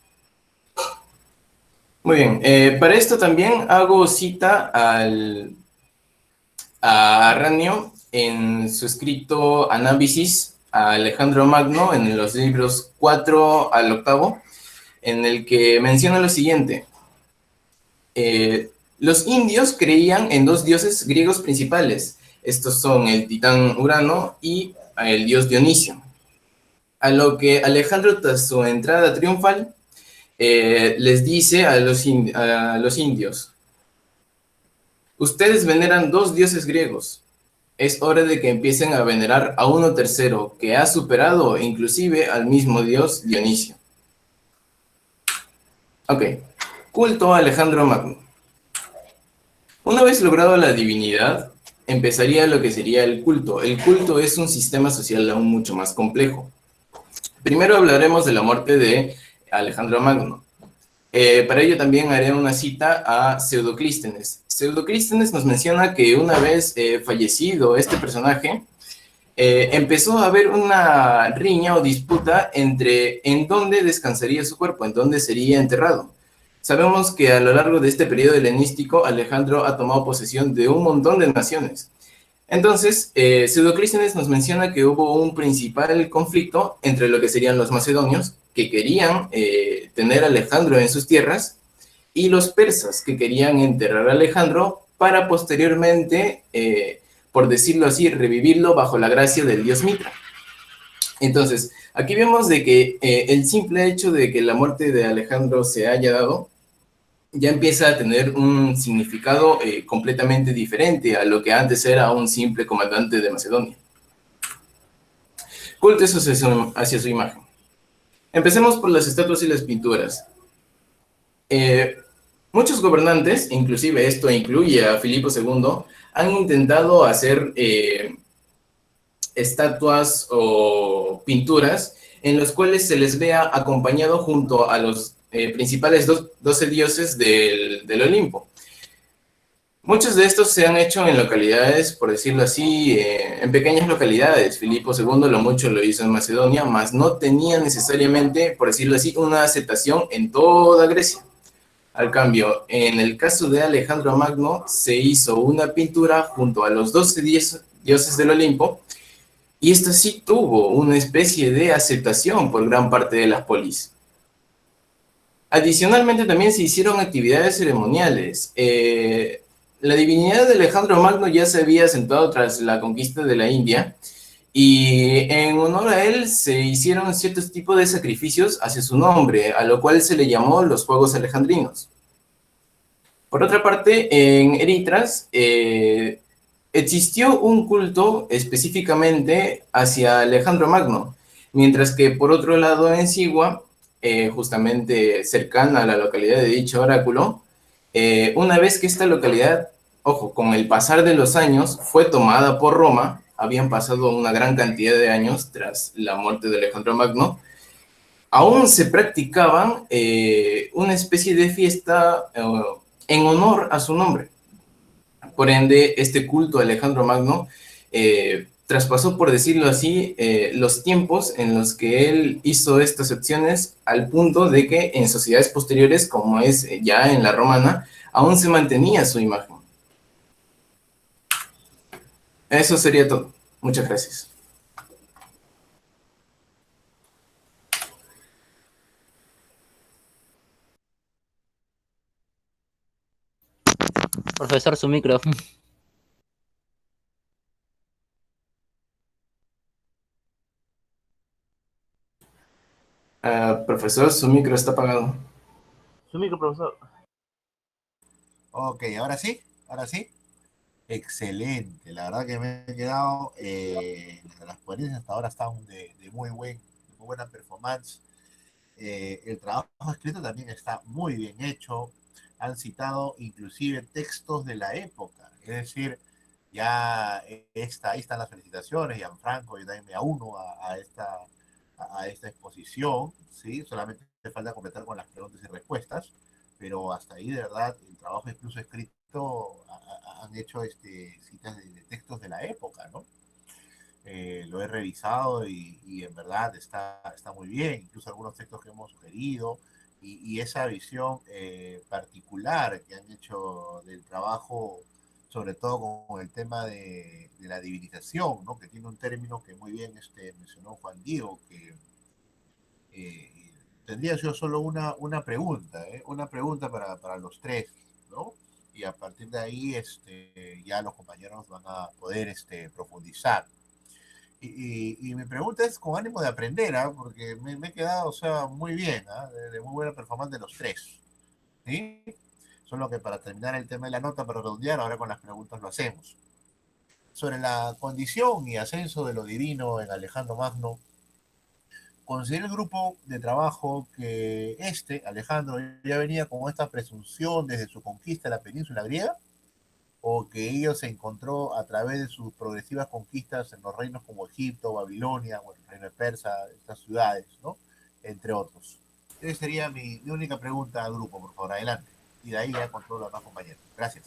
Muy bien, para esto también hago cita a Arranio en su escrito Anábisis a Alejandro Magno en los libros 4 al 8, en el que menciona lo siguiente. Los indios creían en dos dioses griegos principales. Estos son el titán Urano y el dios Dionisio. A lo que Alejandro, tras su entrada triunfal, les dice a los indios: ustedes veneran dos dioses griegos. Es hora de que empiecen a venerar a uno tercero, que ha superado inclusive al mismo dios Dionisio. Ok, culto a Alejandro Magno. Una vez logrado la divinidad, empezaría lo que sería el culto. El culto es un sistema social aún mucho más complejo. Primero hablaremos de la muerte de Alejandro Magno. Para ello también haré una cita a Pseudoclístenes. Pseudoclístenes nos menciona que una vez fallecido este personaje, empezó a haber una riña o disputa entre en dónde descansaría su cuerpo, en dónde sería enterrado. Sabemos que a lo largo de este periodo helenístico, Alejandro ha tomado posesión de un montón de naciones. Entonces, Pseudoclístenes nos menciona que hubo un principal conflicto entre lo que serían los macedonios, que querían tener a Alejandro en sus tierras, y los persas, que querían enterrar a Alejandro para posteriormente, por decirlo así, revivirlo bajo la gracia del dios Mitra. Entonces, aquí vemos de que el simple hecho de que la muerte de Alejandro se haya dado, ya empieza a tener un significado completamente diferente a lo que antes era un simple comandante de Macedonia. Culto hacia su imagen. Empecemos por las estatuas y las pinturas. Muchos gobernantes, inclusive esto incluye a Filipo II, han intentado hacer estatuas o pinturas en las cuales se les vea acompañado junto a los principales 12 dioses del Olimpo. Muchos de estos se han hecho en localidades, por decirlo así, en pequeñas localidades. Filipo II lo mucho lo hizo en Macedonia, mas no tenía necesariamente, por decirlo así, una aceptación en toda Grecia. Al cambio, en el caso de Alejandro Magno, se hizo una pintura junto a los 12 dioses del Olimpo, y esta sí tuvo una especie de aceptación por gran parte de las polis. Adicionalmente también se hicieron actividades ceremoniales. La divinidad de Alejandro Magno ya se había asentado tras la conquista de la India, y en honor a él se hicieron ciertos tipos de sacrificios hacia su nombre, a lo cual se le llamó los Juegos Alejandrinos. Por otra parte, en Eritras existió un culto específicamente hacia Alejandro Magno, mientras que por otro lado en Sigua, justamente cercana a la localidad de dicho oráculo, una vez que esta localidad, ojo, con el pasar de los años, fue tomada por Roma, habían pasado una gran cantidad de años tras la muerte de Alejandro Magno, aún se practicaban una especie de fiesta en honor a su nombre. Por ende, este culto a Alejandro Magno traspasó, por decirlo así, los tiempos en los que él hizo estas acciones al punto de que en sociedades posteriores, como es ya en la romana, aún se mantenía su imagen. Eso sería todo. Muchas gracias. Profesor, su micro. Profesor, su micro está apagado. Su micro, profesor. Ok, ahora sí, ahora sí. Excelente, la verdad que me he quedado, las ponencias hasta ahora están de muy buena performance. El trabajo escrito también está muy bien hecho. Han citado inclusive textos de la época, es decir, ya ahí están las felicitaciones, Gianfranco, yo también me auno a esta exposición, ¿sí? Solamente falta completar con las preguntas y respuestas, pero hasta ahí de verdad el trabajo incluso escrito han hecho citas de textos de la época, ¿no? Lo he revisado y en verdad está muy bien, incluso algunos textos que hemos sugerido y esa visión particular que han hecho del trabajo, sobre todo con el tema de la divinización, ¿no? Que tiene un término que muy bien mencionó Juan Diego, que tendría yo solo una pregunta, una pregunta para los tres, ¿no? Y a partir de ahí ya los compañeros van a poder profundizar. Y mi pregunta es con ánimo de aprender, ¿ah? Porque me he quedado, o sea, muy bien, ¿ah? De muy buena performance de los tres, ¿sí? Solo que para terminar el tema de la nota, para redondear, ahora con las preguntas lo hacemos. Sobre la condición y ascenso de lo divino en Alejandro Magno, considera el grupo de trabajo que Alejandro, ya venía con esta presunción desde su conquista de la península griega, o que ellos se encontró a través de sus progresivas conquistas en los reinos como Egipto, Babilonia, bueno, el reino de Persa, estas ciudades, ¿no? Entre otros. Esa sería mi única pregunta al grupo, por favor, adelante. Y de ahí ya con todos los demás compañeros. Gracias.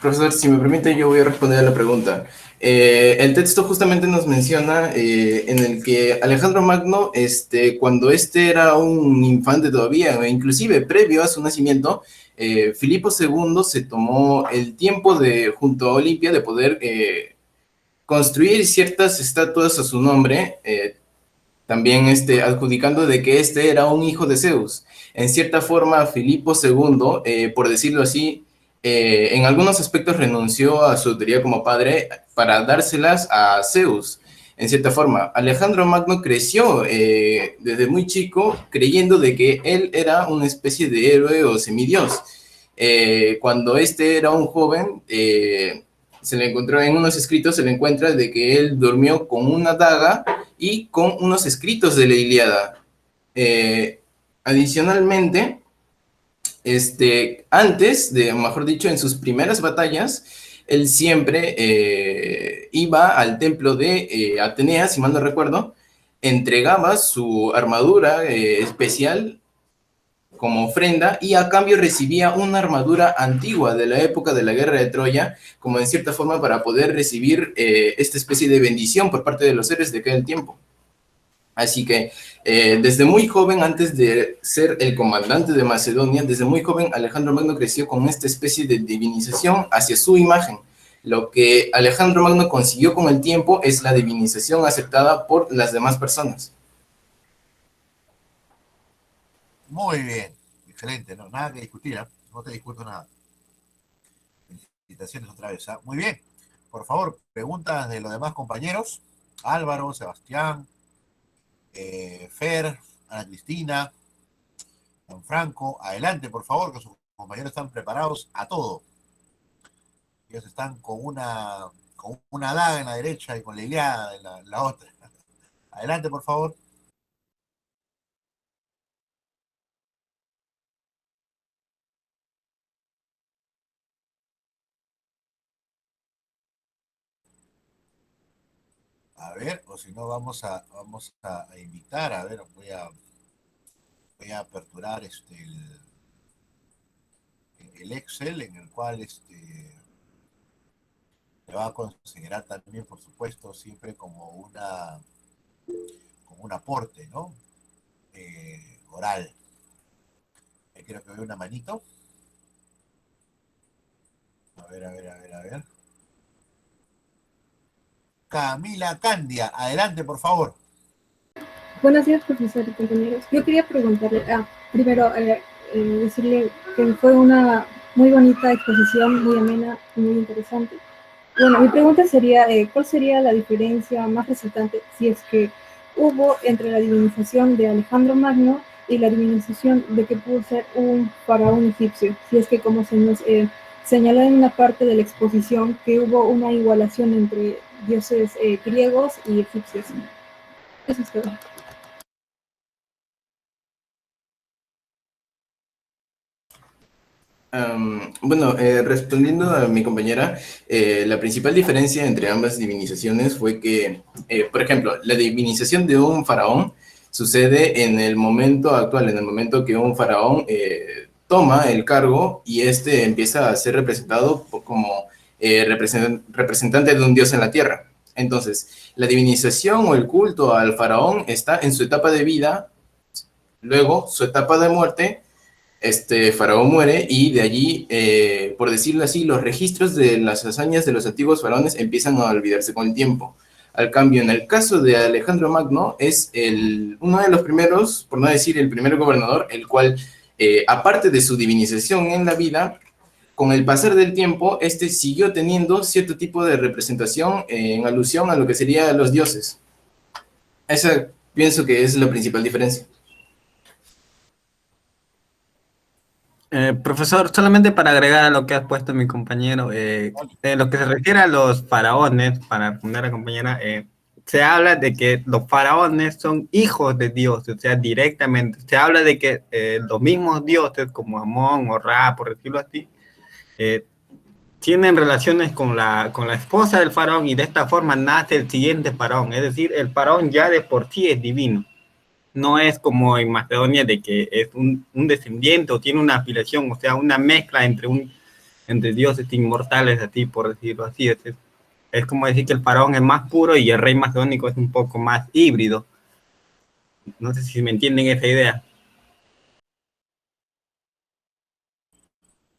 Profesor, si me permite, yo voy a responder a la pregunta. El texto justamente nos menciona en el que Alejandro Magno, cuando era un infante todavía, inclusive previo a su nacimiento, Filipo II se tomó el tiempo junto a Olimpia, de poder construir ciertas estatuas a su nombre, también adjudicando de que era un hijo de Zeus. En cierta forma, Filipo II, por decirlo así, en algunos aspectos renunció a su autoridad como padre para dárselas a Zeus. En cierta forma, Alejandro Magno creció desde muy chico creyendo de que él era una especie de héroe o semidios. Cuando era un joven, se le encontró en unos escritos, se le encuentra de que él durmió con una daga y con unos escritos de la Ilíada. Adicionalmente, antes mejor dicho, en sus primeras batallas, él siempre iba al templo de Atenea, si mal no recuerdo, entregaba su armadura especial como ofrenda y a cambio recibía una armadura antigua de la época de la guerra de Troya, como en cierta forma para poder recibir esta especie de bendición por parte de los héroes de aquel tiempo. Así que desde muy joven, antes de ser el comandante de Macedonia, desde muy joven Alejandro Magno creció con esta especie de divinización hacia su imagen. Lo que Alejandro Magno consiguió con el tiempo es la divinización aceptada por las demás personas. Muy bien, excelente, no, nada que discutir, ¿eh? No te discuto nada. Felicitaciones otra vez, ¿eh? Muy bien. Por favor, preguntas de los demás compañeros. Álvaro, Sebastián, Fer, Ana Cristina, Franco, adelante, por favor, que sus compañeros están preparados a todo. Ellos están con una daga en la derecha y con la Ilíada en la otra. Adelante, por favor. A ver, o si no, vamos a invitar, a ver, voy a aperturar el Excel en el cual se va a considerar también, por supuesto, siempre como un aporte, ¿no? Oral. Creo que veo una manito. A ver, a ver, a ver, a ver. Camila Candia, adelante, por favor. Buenos días, profesor y compañeros. Yo quería preguntarle, primero, decirle que fue una muy bonita exposición, muy amena, muy interesante. Bueno, mi pregunta sería, ¿cuál sería la diferencia más resultante, si es que hubo, entre la divinización de Alejandro Magno y la divinización de que pudo ser un faraón egipcio? Si es que, como se nos señaló en una parte de la exposición, que hubo una igualación entre dioses griegos y egipcios. Eso es todo. Bueno, respondiendo a mi compañera, la principal diferencia entre ambas divinizaciones fue que, por ejemplo, la divinización de un faraón sucede en el momento actual, en el momento que un faraón toma el cargo y este empieza a ser representado como representante de un dios en la tierra. Entonces, la divinización o el culto al faraón está en su etapa de vida, luego su etapa de muerte. Este faraón muere y de allí, por decirlo así, los registros de las hazañas de los antiguos faraones empiezan a olvidarse con el tiempo. Al cambio, en el caso de Alejandro Magno, es uno de los primeros, por no decir el primer gobernador, el cual, aparte de su divinización en la vida, con el pasar del tiempo, este siguió teniendo cierto tipo de representación en alusión a lo que serían los dioses. Esa pienso que es la principal diferencia. Profesor, solamente para agregar a lo que ha puesto mi compañero, en lo que se refiere a los faraones, para responder a la compañera, se habla de que los faraones son hijos de Dios, o sea, directamente. Se habla de que los mismos dioses, como Amón o Ra, por decirlo así, tienen relaciones con la esposa del faraón y de esta forma nace el siguiente faraón. Es decir, el faraón ya de por sí es divino. No es como en Macedonia de que es un descendiente o tiene una afiliación, o sea, una mezcla entre dioses inmortales, así por decirlo así. Es como decir que el faraón es más puro y el rey macedónico es un poco más híbrido. No sé si me entienden esa idea.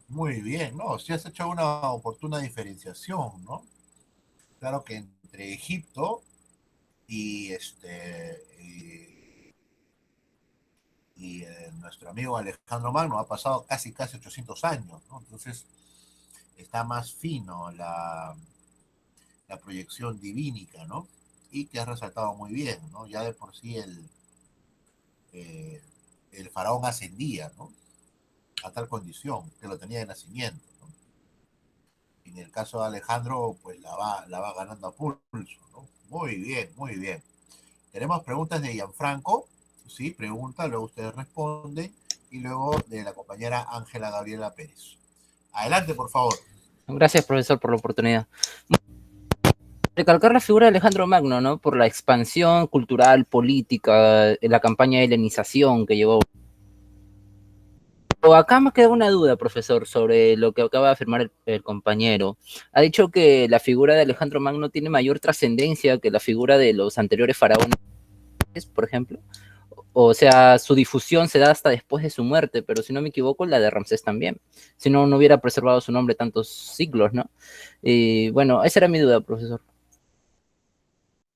Muy bien, ¿no? Sí has hecho una oportuna diferenciación, ¿no? Claro que entre Egipto y nuestro amigo Alejandro Magno ha pasado casi 800 años, ¿no? Entonces está más fino la proyección divínica, ¿no? Y que has resaltado muy bien, ¿no? Ya de por sí el faraón ascendía, ¿no? A tal condición, que lo tenía de nacimiento, ¿no? En el caso de Alejandro, pues la va ganando a pulso, ¿no? Muy bien, muy bien. Tenemos preguntas de Gianfranco, ¿sí? Pregunta, luego ustedes responden, y luego de la compañera Ángela Gabriela Pérez. Adelante, por favor. Gracias, profesor, por la oportunidad. Recalcar la figura de Alejandro Magno, ¿no? Por la expansión cultural, política, la campaña de helenización que llevó. Pero acá me queda una duda, profesor, sobre lo que acaba de afirmar el compañero. Ha dicho que la figura de Alejandro Magno tiene mayor trascendencia que la figura de los anteriores faraones, por ejemplo. O sea, su difusión se da hasta después de su muerte, pero si no me equivoco, la de Ramsés también. Si no, no hubiera preservado su nombre tantos siglos, ¿no? Y bueno, esa era mi duda, profesor.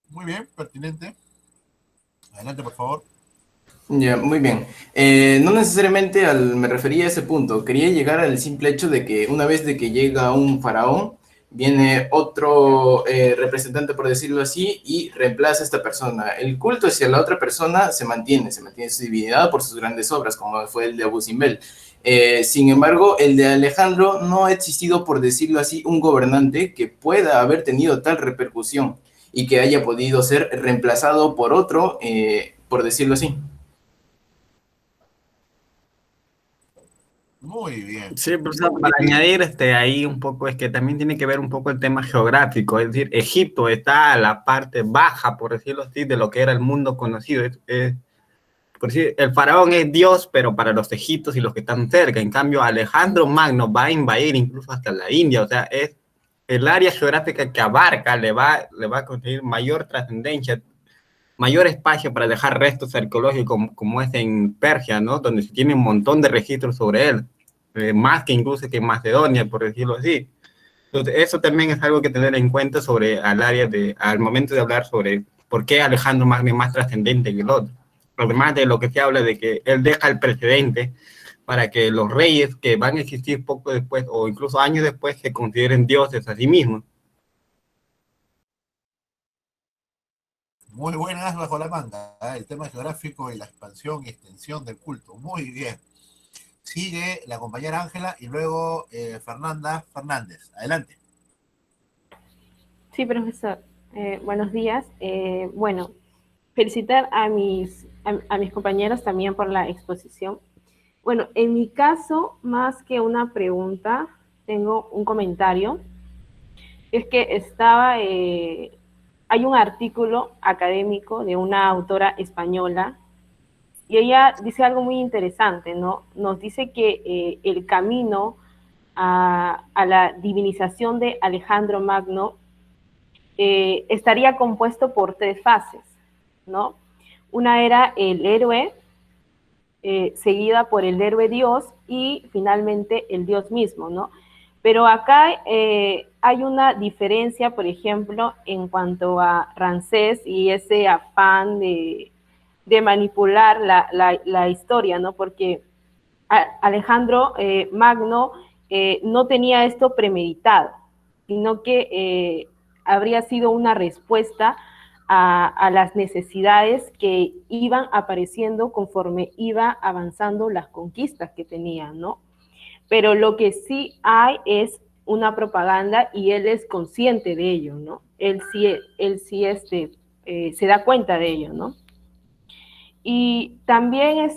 Muy bien, pertinente. Adelante, por favor. Ya, muy bien. No necesariamente me refería a ese punto. Quería llegar al simple hecho de que una vez de que llega un faraón, viene otro representante, por decirlo así, y reemplaza a esta persona. El culto hacia la otra persona se mantiene su divinidad por sus grandes obras, como fue el de Abu Simbel. Sin embargo, el de Alejandro no ha existido, por decirlo así, un gobernante que pueda haber tenido tal repercusión y que haya podido ser reemplazado por otro, por decirlo así. Muy bien. Sí, profesor, para añadir ahí un poco, es que también tiene que ver un poco el tema geográfico, es decir, Egipto está a la parte baja, por decirlo así, de lo que era el mundo conocido. por decir, el faraón es Dios, pero para los egipcios y los que están cerca. En cambio, Alejandro Magno va a invadir incluso hasta la India, o sea, es el área geográfica que abarca le va a conseguir mayor trascendencia, mayor espacio para dejar restos arqueológicos como es en Persia, ¿no? Donde se tiene un montón de registros sobre él, más que incluso que en Macedonia, por decirlo así. Entonces, eso también es algo que tener en cuenta sobre al momento de hablar sobre por qué Alejandro Magno es más trascendente que el otro. Además de lo que se habla de que él deja el precedente para que los reyes que van a existir poco después o incluso años después se consideren dioses a sí mismos. Muy buenas bajo la manga, ¿eh? El tema geográfico y la expansión y extensión del culto. Muy bien. Sigue la compañera Ángela y luego Fernanda Fernández. Adelante. Sí, profesor. Buenos días. Bueno, felicitar a mis compañeros también por la exposición. Bueno, en mi caso, más que una pregunta, tengo un comentario. Es que hay un artículo académico de una autora española y ella dice algo muy interesante, ¿no? Nos dice que el camino a la divinización de Alejandro Magno estaría compuesto por 3 fases, ¿no? Una era el héroe, seguida por el héroe Dios y finalmente el Dios mismo, ¿no? Pero acá hay una diferencia, por ejemplo, en cuanto a Ramsés y ese afán de manipular la historia, ¿no? Porque Alejandro Magno no tenía esto premeditado, sino que habría sido una respuesta a las necesidades que iban apareciendo conforme iba avanzando las conquistas que tenía, ¿no? Pero lo que sí hay es una propaganda y él es consciente de ello, ¿no? Él sí se da cuenta de ello, ¿no? Y también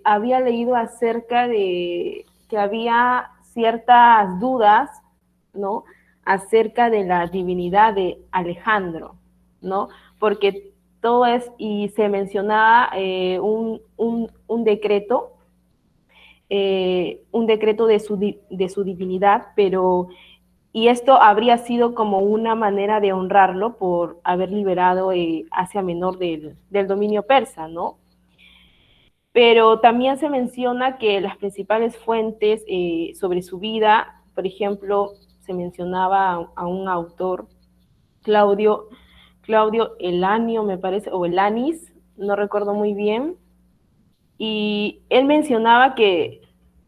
había leído acerca de que había ciertas dudas, ¿no? Acerca de la divinidad de Alejandro, ¿no? Porque todo y se mencionaba un decreto de su divinidad, y esto habría sido como una manera de honrarlo por haber liberado Asia Menor del dominio persa, ¿no? Pero también se menciona que las principales fuentes sobre su vida, por ejemplo, se mencionaba a un autor, Claudio Elanio, me parece, o Elanis, no recuerdo muy bien, y él mencionaba que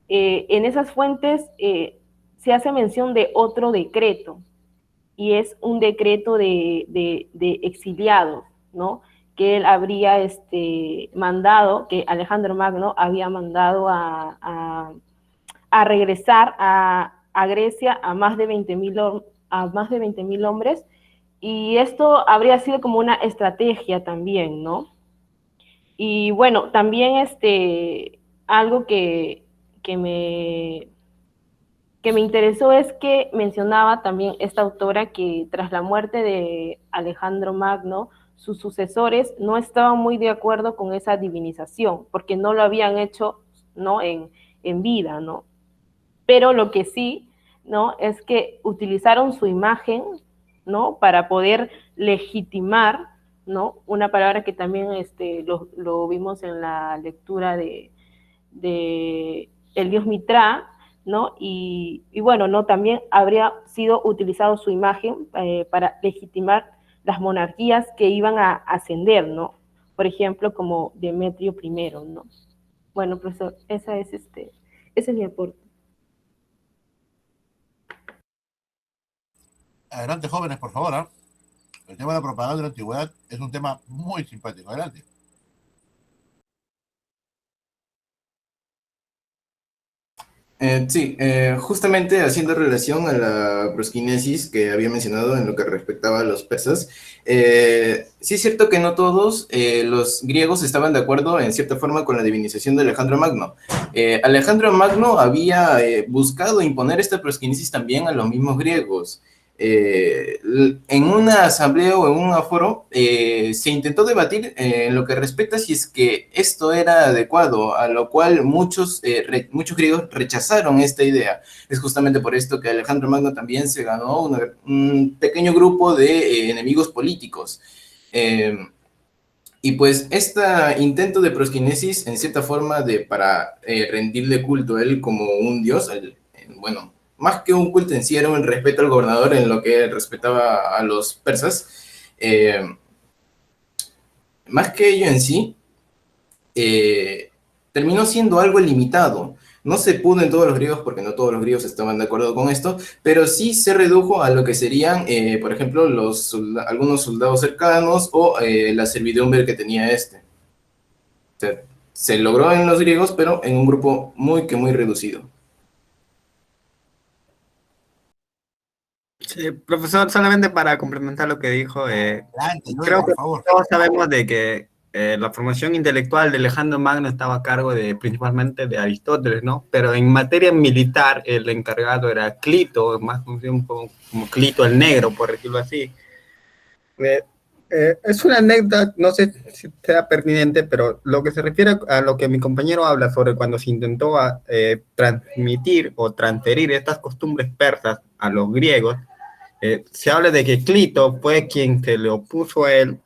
en esas fuentes se hace mención de otro decreto, y es un decreto de exiliados, ¿no? Que él habría mandado, que Alejandro Magno había mandado a regresar a Grecia a más de 20.000 hombres, y esto habría sido como una estrategia también, ¿no? Y bueno, también algo que me interesó es que mencionaba también esta autora que tras la muerte de Alejandro Magno, sus sucesores no estaban muy de acuerdo con esa divinización, porque no lo habían hecho, ¿no? en vida, ¿no? Pero lo que sí, ¿no? Es que utilizaron su imagen, ¿no? Para poder legitimar, ¿no? Una palabra que también lo vimos en la lectura de el dios Mitra, ¿no? Y bueno, ¿no? También habría sido utilizado su imagen para legitimar las monarquías que iban a ascender, ¿no? Por ejemplo, como Demetrio I, ¿no? Bueno, profesor, ese es mi aporte. Adelante, jóvenes, por favor, ¿eh? El tema de la propaganda de la antigüedad es un tema muy simpático. Adelante. Sí, justamente haciendo relación a la prosquinesis que había mencionado en lo que respectaba a los persas, sí es cierto que no todos los griegos estaban de acuerdo en cierta forma con la divinización de Alejandro Magno. Alejandro Magno había buscado imponer esta prosquinesis también a los mismos griegos. en una asamblea o en un aforo se intentó debatir en lo que respecta si es que esto era adecuado, a lo cual muchos griegos rechazaron esta idea. Es justamente por esto que Alejandro Magno también se ganó un pequeño grupo de enemigos políticos. Y pues este intento de prosquinesis, en cierta forma, para rendirle culto a él como un dios, bueno, más que un culto en sí, era un respeto al gobernador en lo que respetaba a los persas. Eh, Más que ello en sí, terminó siendo algo limitado. No se pudo en todos los griegos porque no todos los griegos estaban de acuerdo con esto, pero sí se redujo a lo que serían, por ejemplo, algunos soldados cercanos o la servidumbre que tenía este. O sea, se logró en los griegos, pero en un grupo muy reducido. Sí, profesor, solamente para complementar lo que dijo, Adelante, Joel, creo por que favor. todos sabemos de que la formación intelectual de Alejandro Magno estaba a cargo principalmente de Aristóteles, ¿no? Pero en materia militar, el encargado era Clito, más conocido como Clito el Negro, por decirlo así. Eh, es una anécdota, no sé si sea pertinente, pero lo que se refiere a lo que mi compañero habla sobre cuando se intentó transmitir o transferir estas costumbres persas a los griegos, se habla de que Clito fue quien se le opuso a él,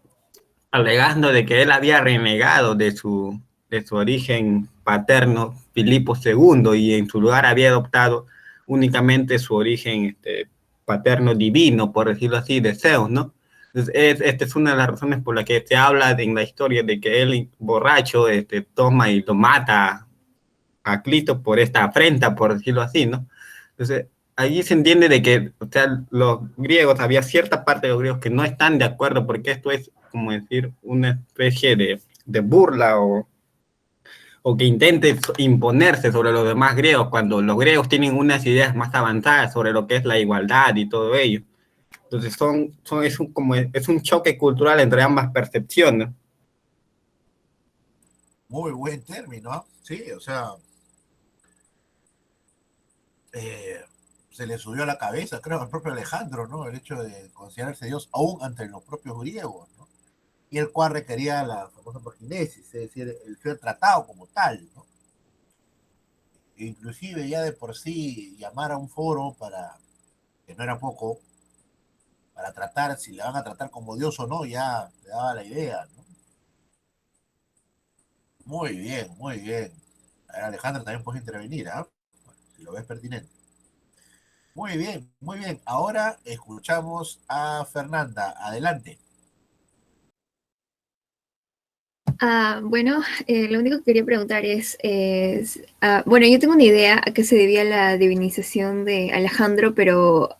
alegando de que él había renegado de su origen paterno, Filipo II, y en su lugar había adoptado únicamente su origen paterno divino, por decirlo así, de Zeus, ¿no? Entonces, esta es una de las razones por las que se habla en la historia de que él, borracho, toma y lo mata a Clito por esta afrenta, por decirlo así, ¿no? Entonces, allí se entiende de que, o sea, los griegos, había cierta parte de los griegos que no están de acuerdo, porque esto es, como decir, una especie de burla o que intente imponerse sobre los demás griegos, cuando los griegos tienen unas ideas más avanzadas sobre lo que es la igualdad y todo ello. Entonces, es un choque cultural entre ambas percepciones. Muy buen término, ¿ah? Sí, o sea, eh, se le subió a la cabeza, creo, al propio Alejandro, ¿no? El hecho de considerarse Dios aún ante los propios griegos, ¿no? Y el cual requería la famosa proginesis, es decir, el ser tratado como tal, ¿no? E inclusive ya de por sí llamar a un foro para, que no era poco, para tratar si le van a tratar como Dios o no, ya le daba la idea, ¿no? Muy bien, muy bien. A ver, Alejandro también puede intervenir, ¿ah? Si lo ves pertinente. Muy bien, muy bien. Ahora escuchamos a Fernanda. Adelante. Bueno, lo único que quería preguntar bueno, yo tengo una idea a qué se debía la divinización de Alejandro, pero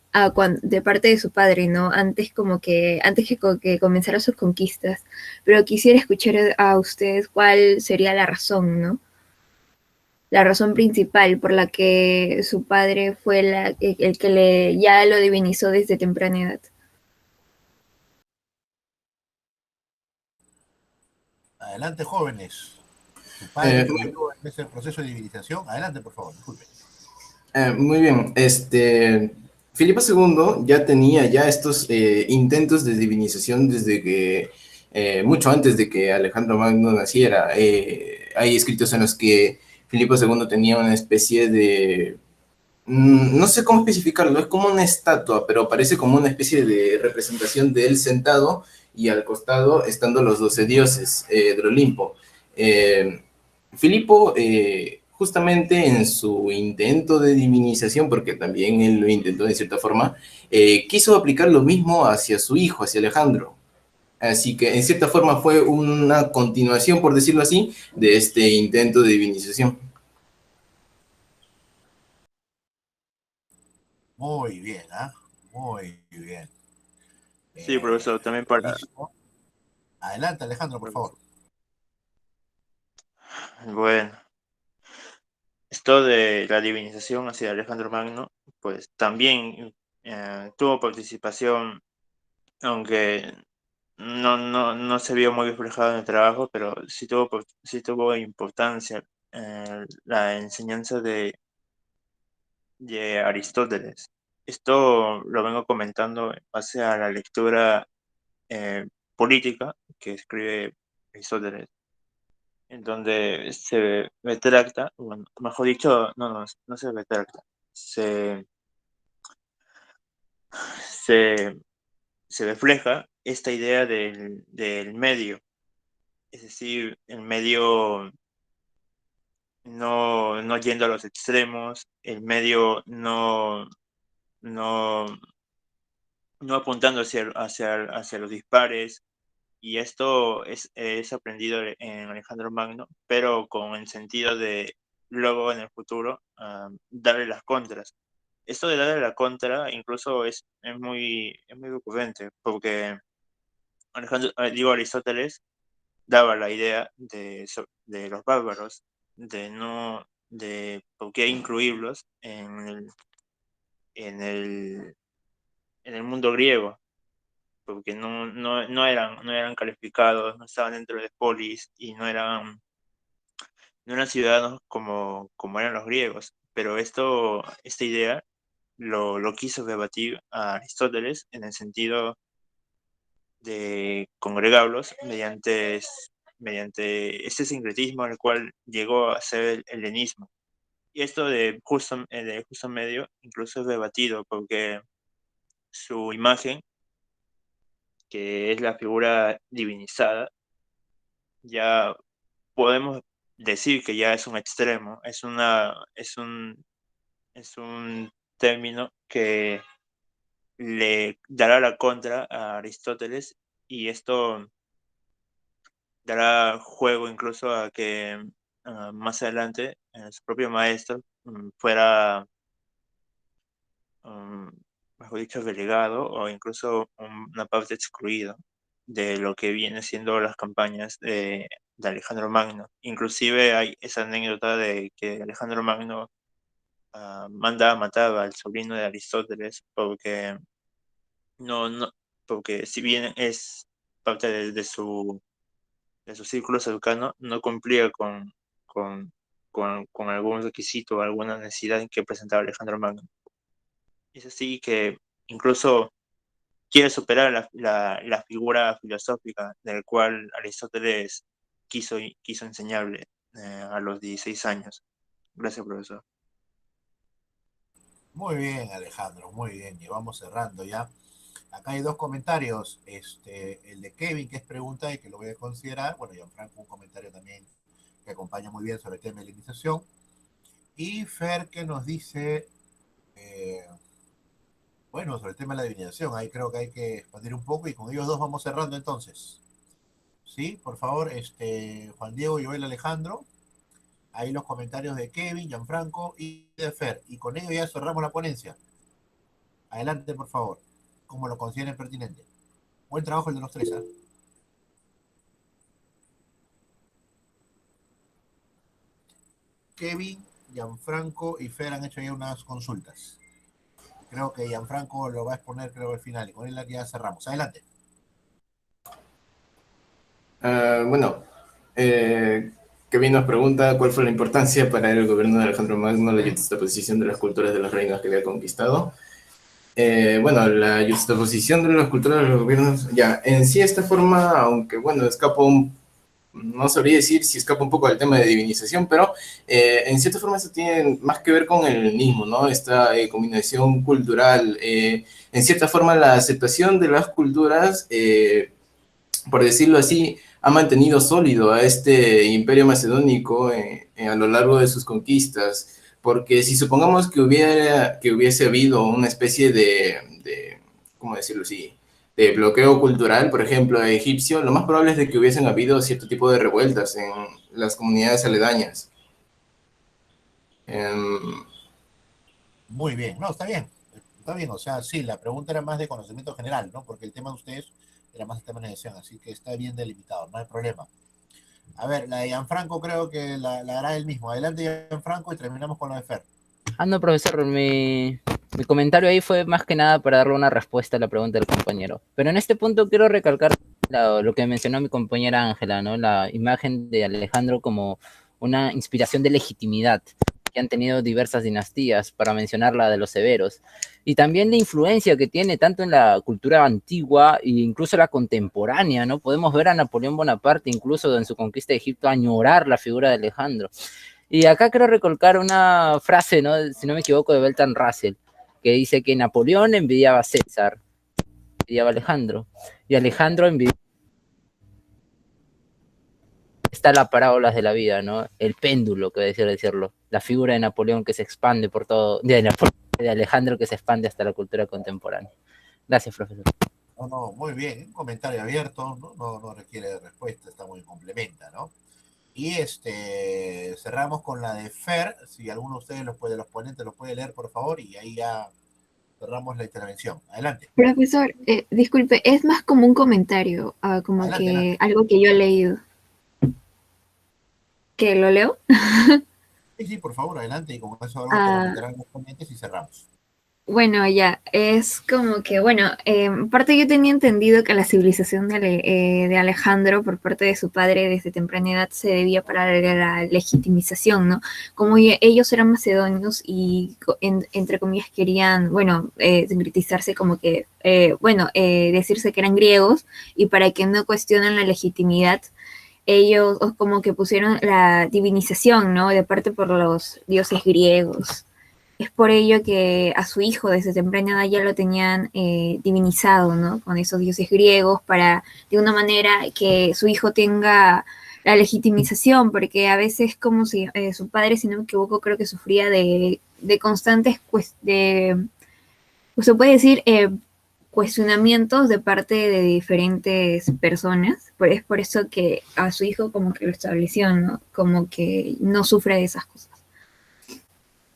de parte de su padre, ¿no? Antes que comenzara sus conquistas. Pero quisiera escuchar a ustedes cuál sería la razón, ¿no? La razón principal por la que su padre fue el que ya lo divinizó desde temprana edad. Adelante, jóvenes. Su padre Eh, lo ayudó en ese proceso de divinización. Adelante, por favor, disculpe. Muy bien, Filipo II ya tenía ya estos intentos de divinización desde que, mucho antes de que Alejandro Magno naciera. Hay escritos en los que Filipo II tenía una especie de, no sé cómo especificarlo, es como una estatua, pero parece como una especie de representación de él sentado y al costado estando los 12 dioses del Olimpo. Filipo, justamente en su intento de divinización, porque también él lo intentó de cierta forma, quiso aplicar lo mismo hacia su hijo, hacia Alejandro. Así que en cierta forma fue una continuación, por decirlo así, de este intento de divinización. Muy bien, ¿ah? Muy bien. Sí, profesor, también para... Listo. Adelante, Alejandro, por favor. Bueno, esto de la divinización hacia Alejandro Magno, pues también tuvo participación, aunque no se vio muy reflejado en el trabajo, pero sí tuvo importancia la enseñanza de Aristóteles. Esto lo vengo comentando en base a la lectura política que escribe Aristóteles, en donde se retracta, bueno, mejor dicho, no se retracta, se, se refleja esta idea del medio, es decir, el medio no yendo a los extremos, el medio no, no apuntando hacia los dispares, y esto es aprendido en Alejandro Magno, pero con el sentido de luego en el futuro darle las contras. Esto de darle la contra incluso es muy recurrente, porque Aristóteles daba la idea de los bárbaros, de por qué incluirlos en el mundo griego, porque no eran calificados, no estaban dentro de polis y no eran ciudadanos como eran los griegos. Pero esta idea lo quiso debatir a Aristóteles en el sentido de congregarlos mediante este sincretismo al cual llegó a ser el helenismo. Y esto de justo medio incluso es debatido porque su imagen, que es la figura divinizada, ya podemos decir que ya es un extremo, es un término que le dará la contra a Aristóteles, y esto dará juego incluso a que más adelante su propio maestro fuera, mejor dicho, relegado o incluso una parte excluido de lo que viene siendo las campañas de Alejandro Magno. Inclusive hay esa anécdota de que Alejandro Magno manda a matar al sobrino de Aristóteles no, porque si bien es parte de su círculo cercano, no cumplía con algún requisito o alguna necesidad que presentaba Alejandro Magno. Es así que incluso quiere superar la figura filosófica del cual Aristóteles quiso enseñarle a los 16 años. Gracias, profesor. Muy bien, Alejandro, muy bien. Y vamos cerrando ya. Acá hay dos comentarios. El de Kevin, que es pregunta y que lo voy a considerar. Bueno, Gianfranco, un comentario también que acompaña muy bien sobre el tema de la iniciación. Y Fer, que nos dice, bueno, sobre el tema de la adivinación. Ahí creo que hay que expandir un poco y con ellos dos vamos cerrando entonces. Sí, por favor, Juan Diego, Joel, Alejandro. Ahí los comentarios de Kevin, Gianfranco y de Fer. Y con ello ya cerramos la ponencia. Adelante, por favor, como lo consideren pertinente. Buen trabajo el de los tres, ¿eh? Kevin, Gianfranco y Fer han hecho ya unas consultas. Creo que Gianfranco lo va a exponer, creo, al final. Y con él ya cerramos. Adelante. Bueno, Kevin nos pregunta cuál fue la importancia para el gobierno de Alejandro Magno la juxtaposición de las culturas de los reinos que había conquistado. Bueno, la juxtaposición de las culturas de los gobiernos, ya, en sí esta forma, aunque bueno, no sabría decir si escapa un poco del tema de divinización, pero en cierta forma eso tiene más que ver con el helenismo, ¿no? Esta combinación cultural, en cierta forma la aceptación de las culturas, por decirlo así, ha mantenido sólido a este imperio macedónico a lo largo de sus conquistas, porque si supongamos que hubiese habido una especie ¿cómo decirlo así?, de bloqueo cultural, por ejemplo, egipcio, lo más probable es de que hubiesen habido cierto tipo de revueltas en las comunidades aledañas. Muy bien, no, está bien. Está bien, o sea, sí, la pregunta era más de conocimiento general, ¿no? Porque el tema de ustedes era más el tema de negociación, así que está bien delimitado, no hay problema. A ver, la de Gianfranco creo que la hará él mismo. Adelante, Gianfranco, y terminamos con la de Fer. No, profesor, mi comentario ahí fue más que nada para darle una respuesta a la pregunta del compañero. Pero en este punto quiero recalcar lo que mencionó mi compañera Ángela, ¿no? La imagen de Alejandro como una inspiración de legitimidad. que han tenido diversas dinastías, para mencionar la de los severos, y también la influencia que tiene tanto en la cultura antigua e incluso la contemporánea, ¿no? Podemos ver a Napoleón Bonaparte, incluso en su conquista de Egipto, añorar la figura de Alejandro. Y acá quiero recalcar una frase, ¿no? Si no me equivoco, de Bertrand Russell, que dice que Napoleón envidiaba a César, envidiaba a Alejandro, y Alejandro envidiaba. Está la parábolas de la vida, ¿no? El péndulo, que decirlo. La figura de Napoleón que se expande por todo, de Alejandro que se expande hasta la cultura contemporánea. Gracias, profesor. No, muy bien, un comentario abierto, no requiere respuesta, está muy complementa, ¿no? Y cerramos con la de Fer, si alguno de ustedes los ponentes los puede leer, por favor, y ahí ya cerramos la intervención. Adelante. Profesor, disculpe, es más como un comentario, como Adelante, que adelante. algo que yo he leído. ¿Que lo leo? Sí, por favor, adelante, y con eso algo que comentarán los ponentes y cerramos. Bueno, ya, es como que, bueno, aparte yo tenía entendido que la civilización de Alejandro por parte de su padre desde temprana edad se debía para la legitimización, ¿no? Como ellos eran macedonios y, entre comillas, querían, bueno, sincretizarse como que, decirse que eran griegos, y para que no cuestionen la legitimidad, ellos como que pusieron la divinización, ¿no? De parte por los dioses griegos. Es por ello que a su hijo desde temprana edad ya lo tenían divinizado, ¿no? Con esos dioses griegos, para de una manera que su hijo tenga la legitimización, porque a veces como si su padre, si no me equivoco, creo que sufría de constantes, se puede decir, cuestionamientos de parte de diferentes personas. Es por eso que a su hijo como que lo estableció, ¿no? Como que no sufre de esas cosas.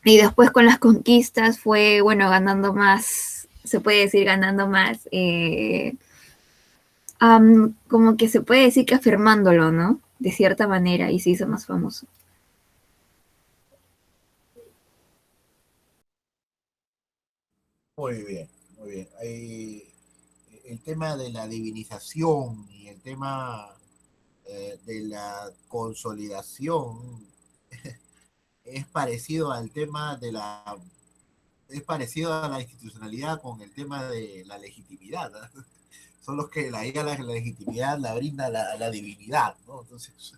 Y después con las conquistas fue, bueno, ganando más, se puede decir ganando más, como que se puede decir que afirmándolo, ¿no? De cierta manera, y se hizo más famoso. Muy bien, muy bien. El tema de la divinización y el tema de la consolidación es parecido al tema es parecido a la institucionalidad con el tema de la legitimidad, ¿no? Son los que la legitimidad la brinda la divinidad, ¿no? Entonces,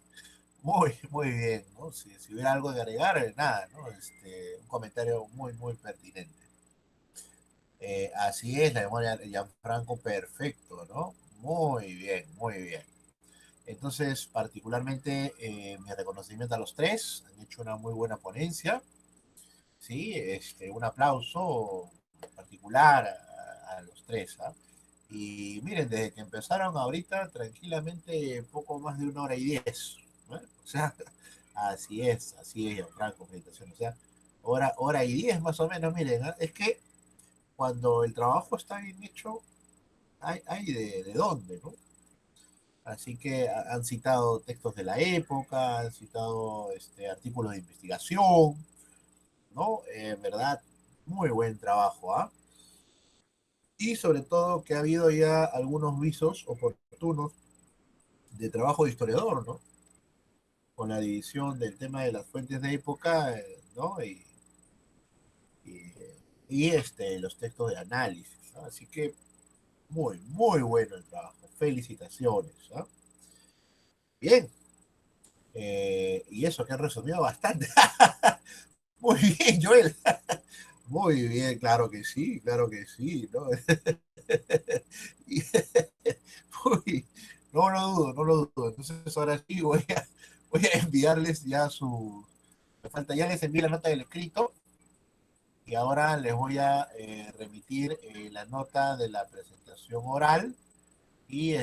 muy bien, ¿no? Si hubiera algo de agregar, nada, ¿no? Un comentario muy pertinente. Así es, la memoria de Gianfranco, perfecto, ¿no? Muy bien, muy bien. Entonces, particularmente, mi reconocimiento a los tres, han hecho una muy buena ponencia, ¿sí? Un aplauso particular a los tres, ¿ah? Y miren, desde que empezaron ahorita, tranquilamente, poco más de 1 hora y 10, ¿no? O sea, así es, Gianfranco, meditación, o sea, hora y 10 más o menos, miren, ¿ah? Es que cuando el trabajo está bien hecho, hay de dónde, ¿no? Así que han citado textos de la época, han citado artículos de investigación, ¿no? ¿Verdad? Muy buen trabajo, ¿ah? Y sobre todo que ha habido ya algunos visos oportunos de trabajo de historiador, ¿no? Con la división del tema de las fuentes de época, ¿no? Y, los textos de análisis, ¿no? Así que muy bueno el trabajo. Felicitaciones, ¿no? Bien. Y eso que han resumido bastante. Muy bien, Joel. Muy bien, claro que sí, ¿no? Uy, no lo dudo. Entonces ahora sí voy a enviarles ya me falta, ya les envié la nota del escrito y ahora les voy a remitir la nota de la presentación oral y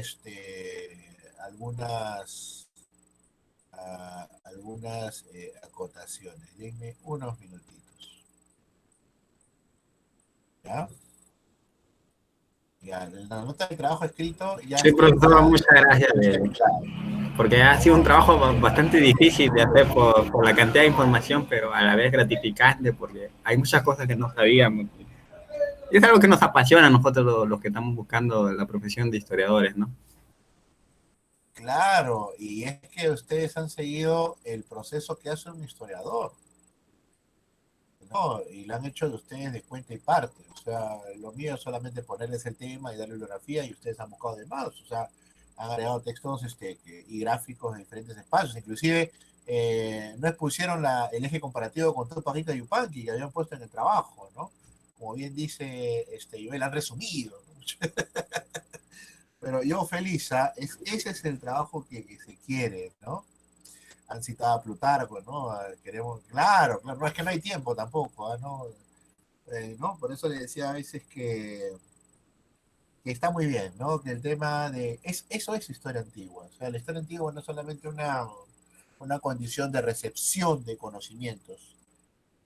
algunas acotaciones. Denme unos minutitos. ¿Ya? Ya, la nota de trabajo escrito ya Sí, está profesor, enviada. muchas gracias, porque ha sido un trabajo bastante difícil de hacer por la cantidad de información, pero a la vez gratificante, porque hay muchas cosas que no sabíamos. Y es algo que nos apasiona a nosotros los que estamos buscando la profesión de historiadores, ¿no? Claro, y es que ustedes han seguido el proceso que hace un historiador. ¿no? Y lo han hecho de ustedes de cuenta y parte. O sea, lo mío es solamente ponerles el tema y darle bibliografía y ustedes han buscado de más. O sea, han agregado textos y gráficos en diferentes espacios. Inclusive no expusieron el eje comparativo con Tupac y Yupanqui que habían puesto en el trabajo, ¿no? Como bien dice Joel, han resumido, ¿no? Pero yo feliz, ese es el trabajo que se quiere, ¿no? Han citado a Plutarco, ¿no? Queremos, claro, no es que no hay tiempo tampoco, ¿no? ¿No? Por eso le decía a veces que está muy bien, ¿no? Que el tema eso es historia antigua. O sea, la historia antigua no es solamente una condición de recepción de conocimientos,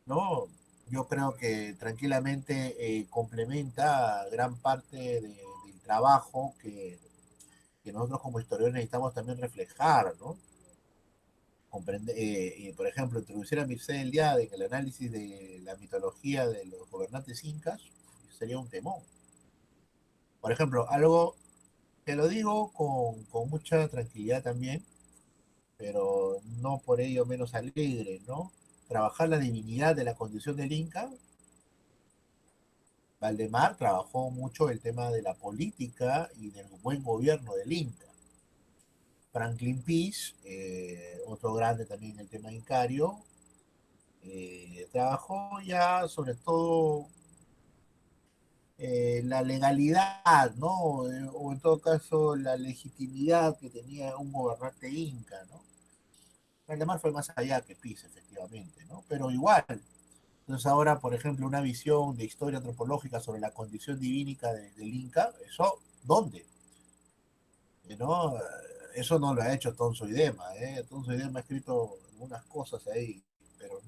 ¿no? Yo creo que tranquilamente complementa gran parte del trabajo que nosotros como historiadores necesitamos también reflejar, ¿no? Por ejemplo, introducir a Mircea Eliade en el análisis de la mitología de los gobernantes incas sería un temón. Por ejemplo, algo que lo digo con mucha tranquilidad también, pero no por ello menos alegre, ¿no? Trabajar la divinidad de la condición del Inca. Valdemar trabajó mucho el tema de la política y del buen gobierno del Inca. Franklin Peace, otro grande también en el tema incario, trabajó ya sobre todo la legalidad, ¿no? O en todo caso la legitimidad que tenía un gobernante inca, ¿no? Valdemar fue más allá que Peace, efectivamente, ¿no? Pero igual. Entonces ahora, por ejemplo, una visión de historia antropológica sobre la condición divínica del Inca, ¿eso dónde? ¿No? Eso no lo ha hecho Tonso Idema, ¿eh? Tonso Idema ha escrito algunas cosas ahí, pero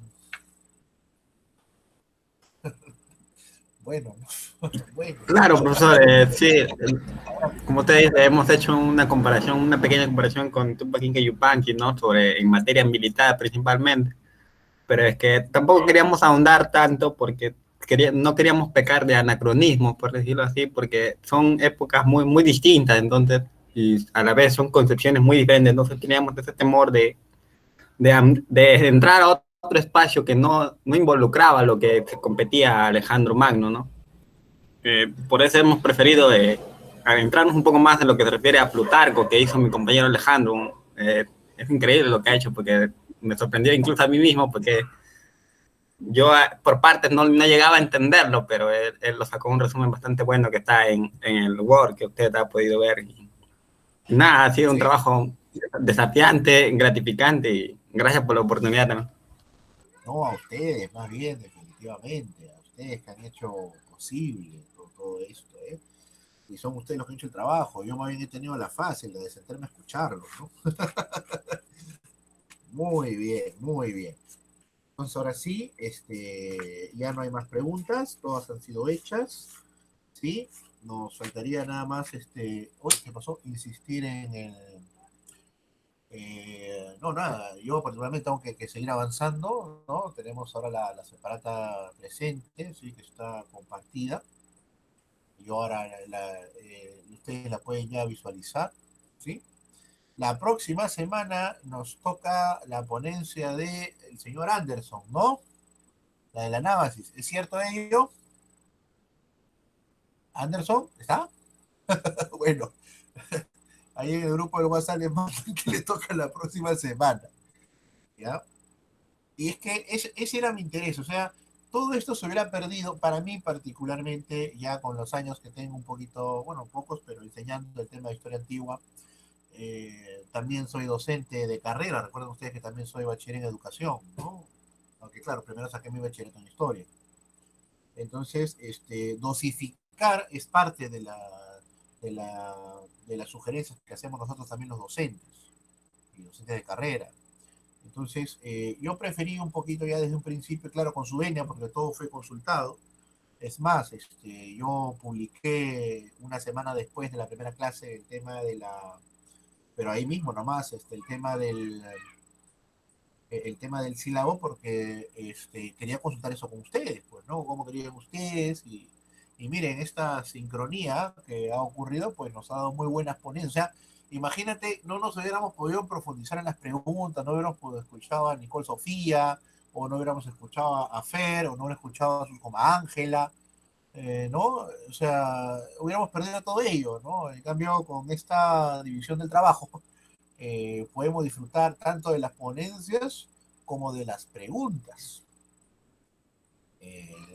bueno, bueno. Claro, profesor, sí, como usted dice, hemos hecho una comparación, una pequeña comparación con Tupac Inca Yupanqui, ¿no? En materia militar principalmente, pero es que tampoco queríamos ahondar tanto porque no queríamos pecar de anacronismo, por decirlo así, porque son épocas muy, muy distintas, entonces, y a la vez son concepciones muy diferentes, entonces teníamos ese temor de entrar a otro espacio que no involucraba lo que se competía a Alejandro Magno, ¿no? Por eso hemos preferido adentrarnos un poco más en lo que se refiere a Plutarco, que hizo mi compañero Alejandro. Es increíble lo que ha hecho, porque me sorprendió incluso a mí mismo, porque yo por partes no llegaba a entenderlo, pero él lo sacó un resumen bastante bueno que está en el Word, que usted ha podido ver. Y nada, ha sido un trabajo desafiante, gratificante, y gracias por la oportunidad también. No, a ustedes, más bien, definitivamente, a ustedes que han hecho posible todo esto, ¿eh? Y son ustedes los que han hecho el trabajo. Yo más bien he tenido la fácil de sentarme a escucharlo, ¿no? Muy bien, muy bien. Entonces ahora sí, ya no hay más preguntas, todas han sido hechas, ¿sí? Nos faltaría nada más, uy, ¿qué pasó? Insistir en el... no, nada, yo particularmente tengo que seguir avanzando, ¿no? Tenemos ahora la separata presente, ¿sí? Que está compartida. Y ahora ustedes la pueden ya visualizar, ¿sí? La próxima semana nos toca la ponencia del señor Anderson, ¿no? La del anábasis. ¿Es cierto ello? ¿Anderson? ¿Está? Bueno, ahí en el grupo de WhatsApp les mandan que le toca la próxima semana, ¿ya? Y es que ese era mi interés, o sea, todo esto se hubiera perdido para mí particularmente, ya con los años que tengo un poquito, bueno, pocos, pero enseñando el tema de historia antigua. También soy docente de carrera, recuerden ustedes que también soy bachiller en educación, ¿no? Aunque claro, primero saqué mi bachillerato en historia. Entonces, dosificar es parte de las sugerencias que hacemos nosotros también los docentes, y docentes de carrera. Entonces, yo preferí un poquito ya desde un principio, claro, con su venia, porque todo fue consultado. Es más, yo publiqué una semana después de la primera clase el tema de pero ahí mismo nomás, el tema del sílabo, porque quería consultar eso con ustedes, pues, ¿no? ¿Cómo querían ustedes? Y miren, esta sincronía que ha ocurrido, pues nos ha dado muy buenas ponencias. O sea, imagínate, no nos hubiéramos podido profundizar en las preguntas, no hubiéramos podido escuchar a Nicole Sofía, o no hubiéramos escuchado a Fer, o no hubiéramos escuchado como a Ángela, ¿no? O sea, hubiéramos perdido todo ello, ¿no? En cambio, con esta división del trabajo, podemos disfrutar tanto de las ponencias como de las preguntas,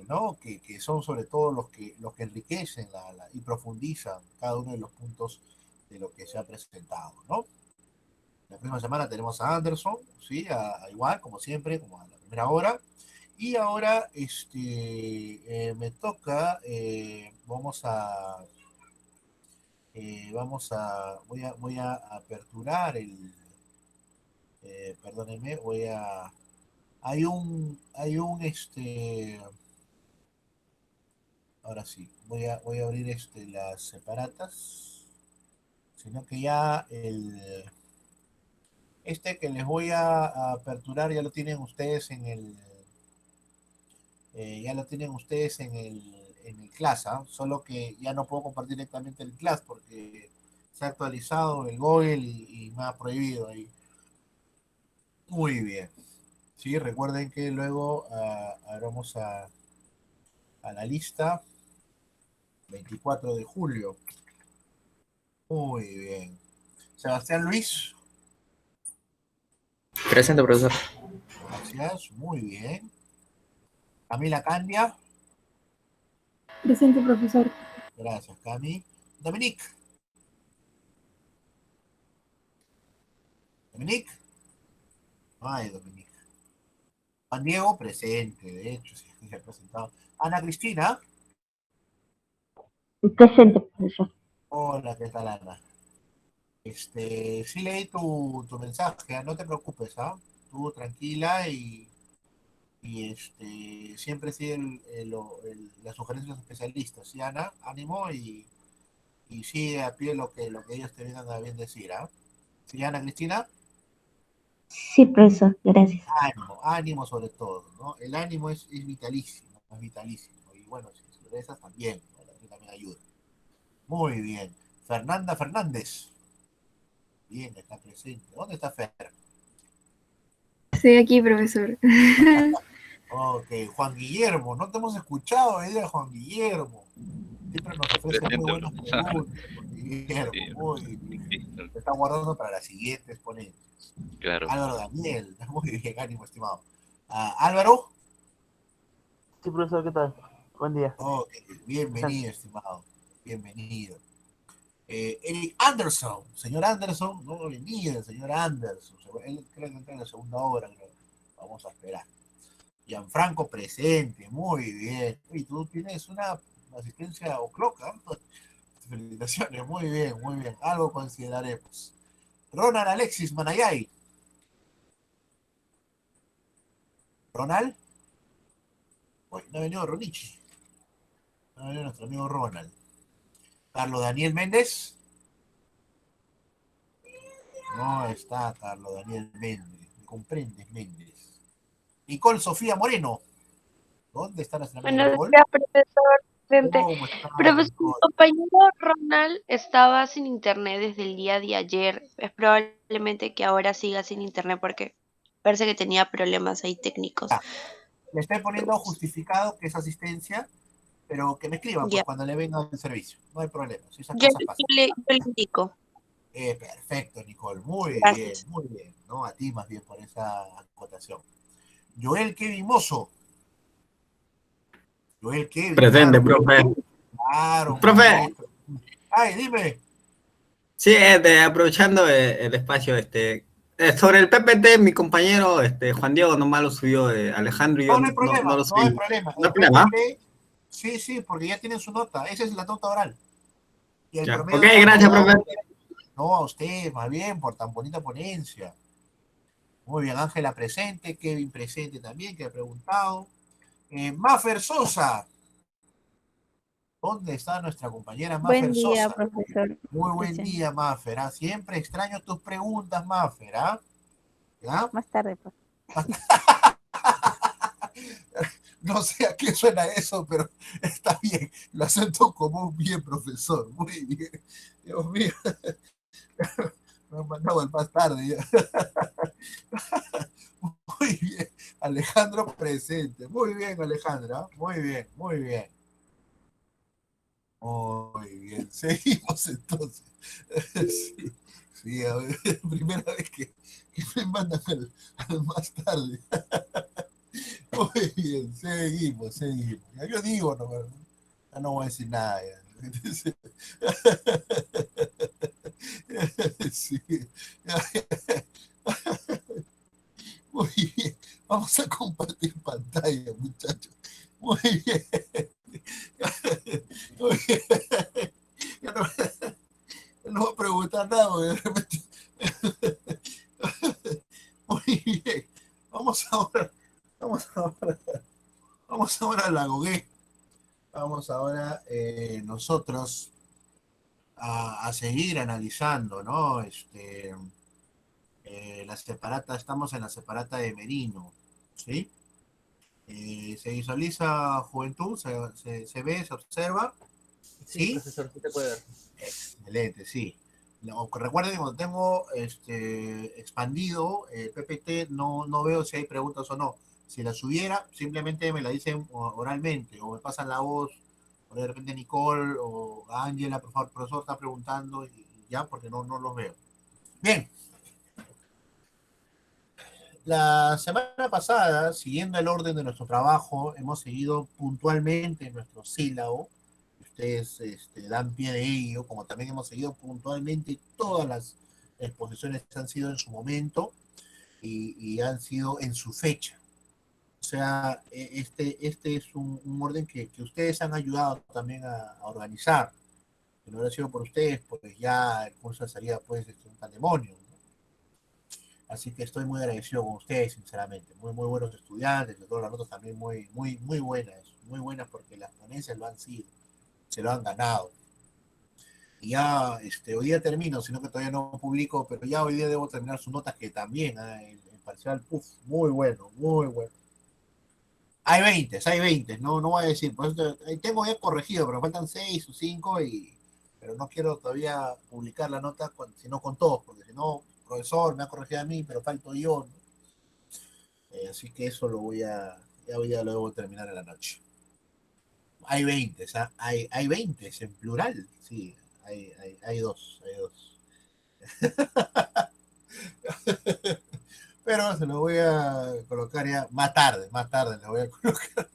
¿no? Que son sobre todo los que enriquecen y profundizan cada uno de los puntos de lo que se ha presentado, ¿no? La próxima semana tenemos a Anderson, ¿sí? Igual, como siempre, como a la primera hora. Y ahora me toca, voy a aperturar perdónenme, ahora sí, voy a abrir las separatas, sino que ya que les voy a aperturar ya lo tienen ustedes en el class, ¿ah? Solo que ya no puedo compartir directamente el class porque se ha actualizado el Google y me ha prohibido ahí. Muy bien. Sí, recuerden que luego vamos a la lista 24 de julio. Muy bien. Sebastián Luis. Presente, profesor. Gracias, muy bien. Camila Candia. Presente, profesor. Gracias, Cami. Dominique. Dominique. Ay, Dominique. Juan Diego, presente, de hecho, sí, se ha presentado. Ana Cristina. Presente, profesor. Hola, ¿qué tal, Ana? Sí leí tu mensaje, no te preocupes, ¿ah? Tú tranquila y siempre sigue las sugerencias de los especialistas, ¿sí, Ana? Ánimo y sigue a pie lo que ellos te vengan a bien decir, ¿ah? ¿Sí, Ana Cristina? Sí, profesor, gracias. Ánimo, ánimo sobre todo, ¿no? El ánimo es vitalísimo, es vitalísimo. Y bueno, si rezas también, ¿no? Eso también ayuda. Muy bien. Fernanda Fernández. Bien, está presente. ¿Dónde está Fer? Estoy aquí, profesor. Ok, Juan Guillermo, no te hemos escuchado hoy día, Juan Guillermo. Siempre nos ofrece muy buenas preguntas, Juan Guillermo. Muy bien. Se está guardando para las siguientes ponencias. Claro. Álvaro Daniel, muy bien, ánimo, estimado. Álvaro. Sí, profesor, ¿qué tal? Buen día. Ok, bienvenido, estimado. Bienvenido. Eric Anderson, señor Anderson, no bienvenido, señor Anderson. Él creo que entra en la segunda hora, creo. Vamos a esperar. Gianfranco presente, muy bien. Y tú tienes una asistencia o cloca. Felicitaciones, muy bien, muy bien. Algo consideraremos. Ronald Alexis Manayay. Ronald. Uy, no ha venido Ronichi. No ha venido nuestro amigo Ronald. Carlos Daniel Méndez. No está Carlos Daniel Méndez. ¿Me comprendes, Méndez? Nicole Sofía Moreno. ¿Dónde está nuestra amiga Buenos Nicole? días, profesor. Presente. ¿Cómo está, Profesor, mi Nicole? compañero Ronald estaba sin internet desde el día de ayer. Es probablemente que ahora siga sin internet porque parece que tenía problemas ahí técnicos. Le estoy poniendo justificado que es asistencia, pero que me escriban pues, Ya. cuando le venga el servicio. No hay problema. Si esas Yo cosas pasan. le indico. Perfecto, Nicole. Muy Gracias. bien, muy bien. ¿No? A ti más bien por esa acotación. Joel Kevin Mozo. Joel Kevin. Presente, Claro, profe. claro, Profe. maestro. Ay, dime. Sí, aprovechando el espacio, sobre el PPT, mi compañero Juan Diego nomás lo subió, Alejandro y yo No hay problema, no lo no hay subimos. problema. No hay El problema. PPT, sí, porque ya tienen su nota. Esa es la nota oral. Y el Ya. promedio Ok, gracias, profe. No, a usted, más bien, por tan bonita ponencia. Muy bien, Ángela presente, Kevin presente también, que ha preguntado. Mafer Sosa. ¿Dónde está nuestra compañera Mafer Buen día, Sosa? profesor. Muy buen Presente. día, Mafer. ¿Ah? Siempre extraño tus preguntas, Mafer. ¿Ah? ¿Ya? Más tarde, pues. No sé a qué suena eso, pero está bien. Lo acepto como un bien, profesor. Muy bien. Dios mío. Me han mandado el más tarde. Ya. Muy bien. Alejandro presente. Muy bien, Alejandra. Muy bien, muy bien. Muy bien. Seguimos entonces. Sí, sí, a ver, primera vez que me mandan al más tarde. Muy bien, seguimos. Ya yo digo, no, ya no voy a decir nada. Ya. Sí. Muy bien. Vamos a compartir pantalla, muchachos. Muy bien. Muy bien. Ya no, no voy a preguntar nada, porque de repente. Muy bien. Vamos ahora. Vamos ahora. Vamos ahora a la Gogué. Vamos ahora nosotros a seguir analizando, ¿no? La separata, estamos en la separata de Merino, ¿sí? Se visualiza juventud, se ve, se observa, Sí, ¿sí? profesor, sí te puede ver. Excelente, sí. Recuerden que cuando tengo expandido PPT, no veo si hay preguntas o no. Si las hubiera, simplemente me la dicen oralmente o me pasan la voz, o de repente Nicole o Ángela, por favor, profesor está preguntando y ya, porque no los veo. Bien, la semana pasada, siguiendo el orden de nuestro trabajo, hemos seguido puntualmente nuestro sílabo. Ustedes dan pie de ello, como también hemos seguido puntualmente todas las exposiciones que han sido en su momento y han sido en su fecha. O sea, este es un orden que ustedes han ayudado también a organizar. Si no hubiera sido por ustedes, pues ya el curso sería pues un pandemonio. Así que estoy muy agradecido con ustedes, sinceramente. Muy buenos estudiantes, de todas las notas también muy buenas porque las ponencias lo han sido, se lo han ganado. Y ya hoy día termino, sino que todavía no publico, pero ya hoy día debo terminar sus notas que también, el parcial, muy bueno, muy bueno. Hay 20, no voy a decir, por eso tengo ya corregido, pero faltan 6 o 5 pero no quiero todavía publicar la nota, sino con todos, porque si no, el profesor me ha corregido a mí, pero falto yo, ¿no? Así que eso ya hoy día lo debo terminar en la noche. Hay 20, ¿sabes? Hay 20 en plural, sí, hay dos. Pero se lo voy a colocar ya más tarde le voy a colocar.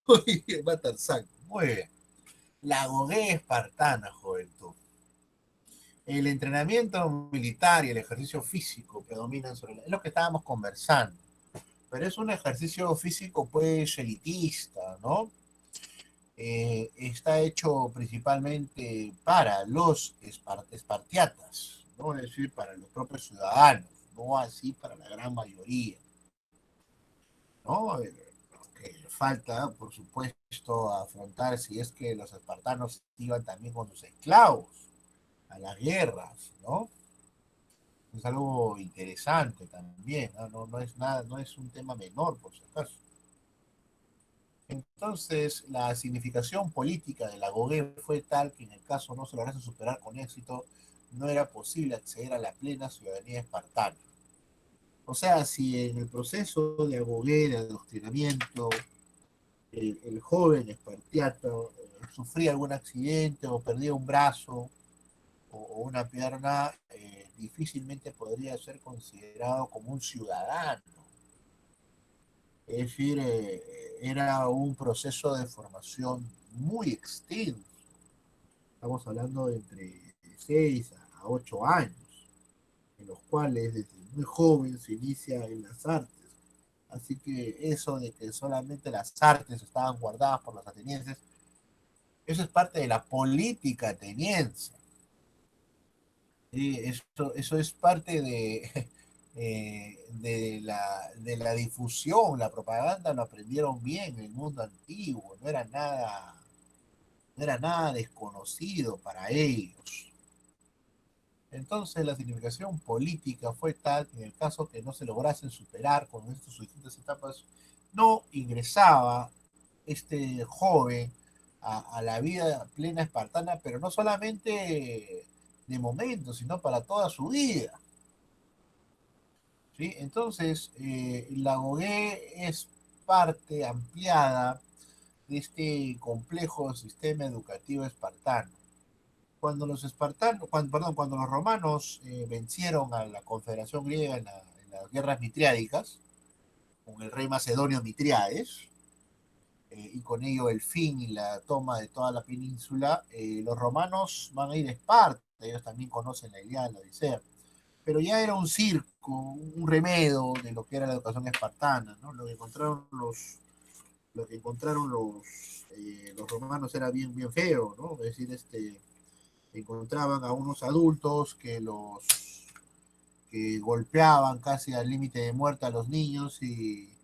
Muy bien, va a estar saco. Muy bien. La Gogué espartana, juventud. El entrenamiento militar y el ejercicio físico predominan sobre es lo que estábamos conversando. Pero es un ejercicio físico, pues, elitista, ¿no? Está hecho principalmente para los espartiatas, ¿no? Es decir, para los propios ciudadanos, no así para la gran mayoría, ¿no? Que falta, por supuesto, afrontar si es que los espartanos iban también con sus esclavos a las guerras, ¿no? Es algo interesante también, no es nada, no es un tema menor, por si acaso. Entonces, la significación política de la Gogué fue tal que en el caso no se lograse superar con éxito, no era posible acceder a la plena ciudadanía espartana. O sea, si en el proceso de Gogué, de adoctrinamiento, el joven espartiato sufría algún accidente o perdía un brazo o una pierna, difícilmente podría ser considerado como un ciudadano. Es decir, era un proceso de formación muy extenso. Estamos hablando de entre 6 a 8 años, en los cuales desde muy joven se inicia en las artes. Así que eso de que solamente las artes estaban guardadas por los atenienses, eso es parte de la política ateniense. Eso es parte de la difusión, la propaganda lo aprendieron bien en el mundo antiguo, no era nada desconocido para ellos. Entonces la significación política fue tal que en el caso que no se lograsen superar con estas sus distintas etapas, no ingresaba este joven a la vida plena espartana, pero no solamente de momento, sino para toda su vida. ¿sí? Entonces, la GOGE es parte ampliada de este complejo sistema educativo espartano. Cuando los espartanos, perdón, cuando los romanos vencieron a la Confederación Griega en las guerras mitriádicas, con el rey macedonio Mitriades, y con ello el fin y la toma de toda la península, los romanos van a ir a Esparta, ellos también conocen la Ilíada y la Odisea, pero ya era un circo, un remedo de lo que era la educación espartana, ¿no? Lo que encontraron los romanos era bien, bien feo, ¿no? Es decir, encontraban a unos adultos que golpeaban casi al límite de muerte a los niños y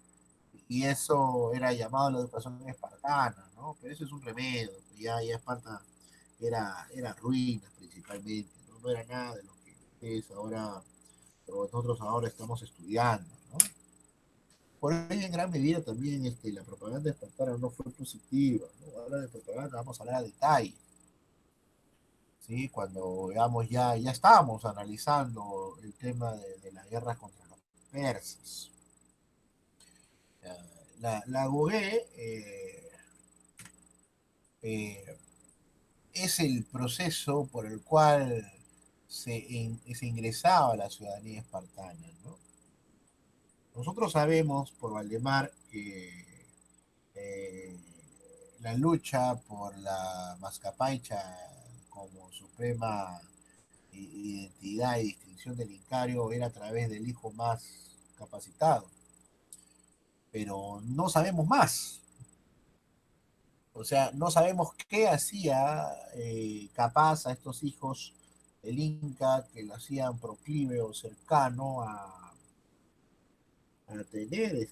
eso era llamado la educación espartana, ¿no? Pero eso es un remedio, ya Esparta era ruinas principalmente, ¿no? No era nada de lo que es ahora, nosotros ahora estamos estudiando, ¿no? Por ello, en gran medida también la propaganda espartana no fue positiva, ¿no? Ahora de propaganda vamos a hablar a detalle, ¿sí? Cuando veamos ya estábamos analizando el tema de la guerra contra los persas. La GOE es el proceso por el cual se ingresaba a la ciudadanía espartana, ¿no? Nosotros sabemos por Valdemar que eh, la lucha por la Mascapaicha como suprema identidad y distinción del Incario era a través del hijo más capacitado, pero no sabemos más. O sea, no sabemos qué hacía capaz a estos hijos del Inca que lo hacían proclive o cercano a tener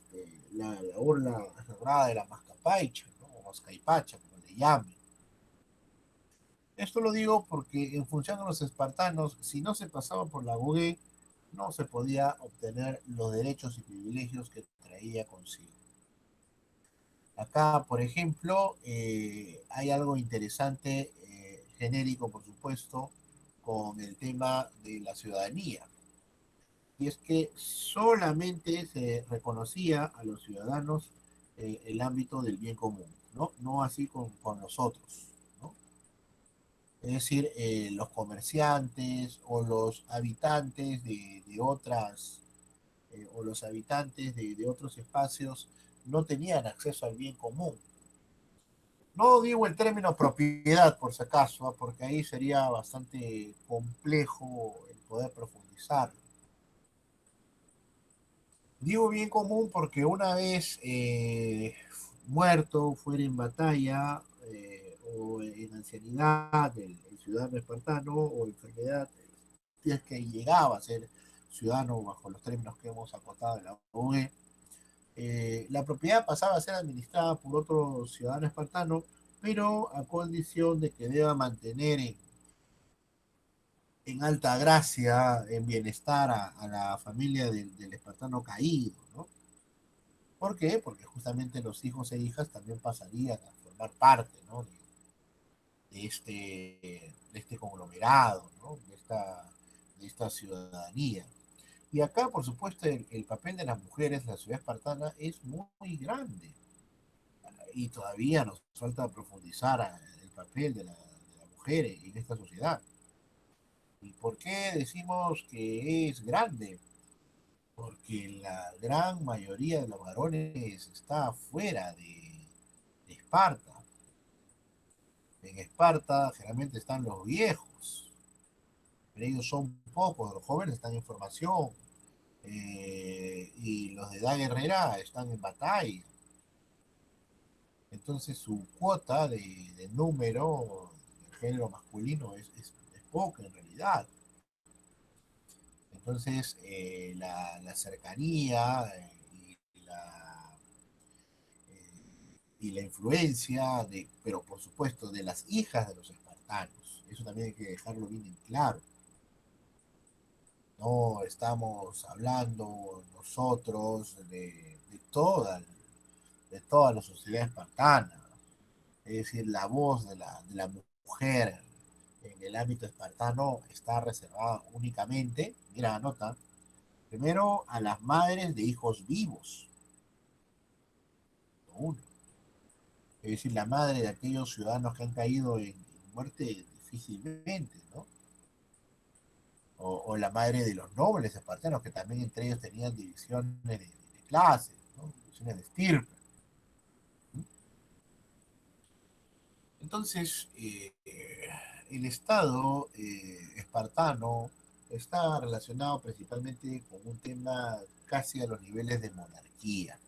la orla sagrada de la Mascapaicha, ¿no? O Mascaipacha, como le llamen. Esto lo digo porque en función de los espartanos, si no se pasaba por la GOGE, no se podía obtener los derechos y privilegios que traía consigo. Acá, por ejemplo, hay algo interesante, genérico, por supuesto, con el tema de la ciudadanía. Y es que solamente se reconocía a los ciudadanos el ámbito del bien común, ¿no? No así con los otros, ¿no? Es decir, los comerciantes o los habitantes de otras, o los habitantes de otros espacios no tenían acceso al bien común. No digo el término propiedad, por si acaso, ¿eh? Porque ahí sería bastante complejo el poder profundizar. Digo bien común porque una vez muerto, fuera en batalla, o en ancianidad, el ciudadano espartano, o enfermedad, si es que llegaba a ser ciudadano bajo los términos que hemos acotado de la OE, la propiedad pasaba a ser administrada por otro ciudadano espartano, pero a condición de que deba mantener en alta gracia, en bienestar a la familia del espartano caído, ¿no? ¿Por qué? Porque justamente los hijos e hijas también pasarían a formar parte, ¿no? De este conglomerado, ¿no? De esta ciudadanía. Y acá, por supuesto, el papel de las mujeres en la ciudad espartana es muy, muy grande. Y todavía nos falta profundizar el papel de la mujer en esta sociedad. ¿Y por qué decimos que es grande? Porque la gran mayoría de los varones está fuera de Esparta. En Esparta generalmente están los viejos, pero ellos son pocos, los jóvenes están en formación, y los de edad guerrera están en batalla. Entonces su cuota de número del género masculino es poca en realidad. Entonces la cercanía y la influencia, pero por supuesto de las hijas de los espartanos, eso también hay que dejarlo bien en claro. No estamos hablando nosotros de toda la sociedad espartana. Es decir, la voz de la mujer en el ámbito espartano está reservada únicamente, mira, anota, Primero, a las madres de hijos vivos. Uno. Es decir, la madre de aquellos ciudadanos que han caído en muerte difícilmente, ¿no? O la madre de los nobles espartanos, que también entre ellos tenían divisiones de clases, ¿no? Divisiones de estirpe. Entonces, el Estado espartano está relacionado principalmente con un tema casi a los niveles de monarquía.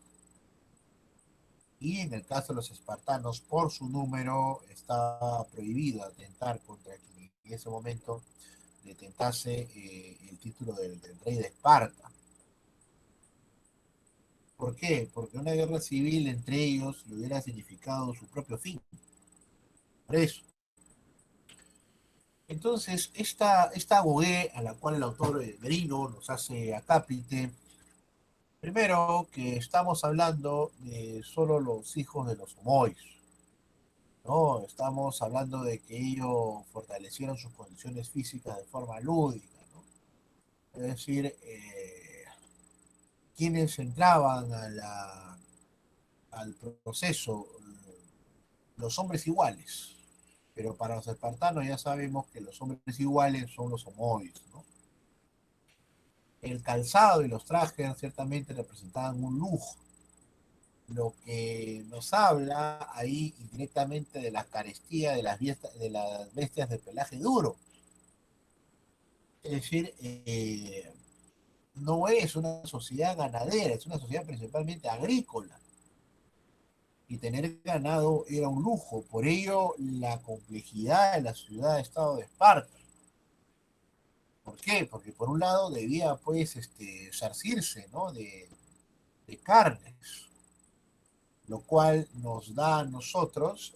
Y en el caso de los espartanos, por su número, está prohibido atentar contra quien en ese momento detentase el título del rey de Esparta. ¿Por qué? Porque una guerra civil entre ellos le hubiera significado su propio fin. Por eso. Entonces, esta bogué a la cual el autor Merino nos hace acápite, primero que estamos hablando de solo los hijos de los homois, ¿no? Estamos hablando de que ellos fortalecieron sus condiciones físicas de forma lúdica, ¿no? Es decir, quienes entraban al proceso, los hombres iguales, pero para los espartanos ya sabemos que los hombres iguales son los homois, ¿no? El calzado y los trajes ciertamente representaban un lujo, lo que nos habla ahí indirectamente de la carestía de las bestias de pelaje duro. Es decir, no es una sociedad ganadera, es una sociedad principalmente agrícola. Y tener ganado era un lujo, por ello la complejidad de la ciudad-estado de Esparta. ¿Por qué? Porque por un lado debía pues sarcirse, ¿no? de carnes, lo cual nos da a nosotros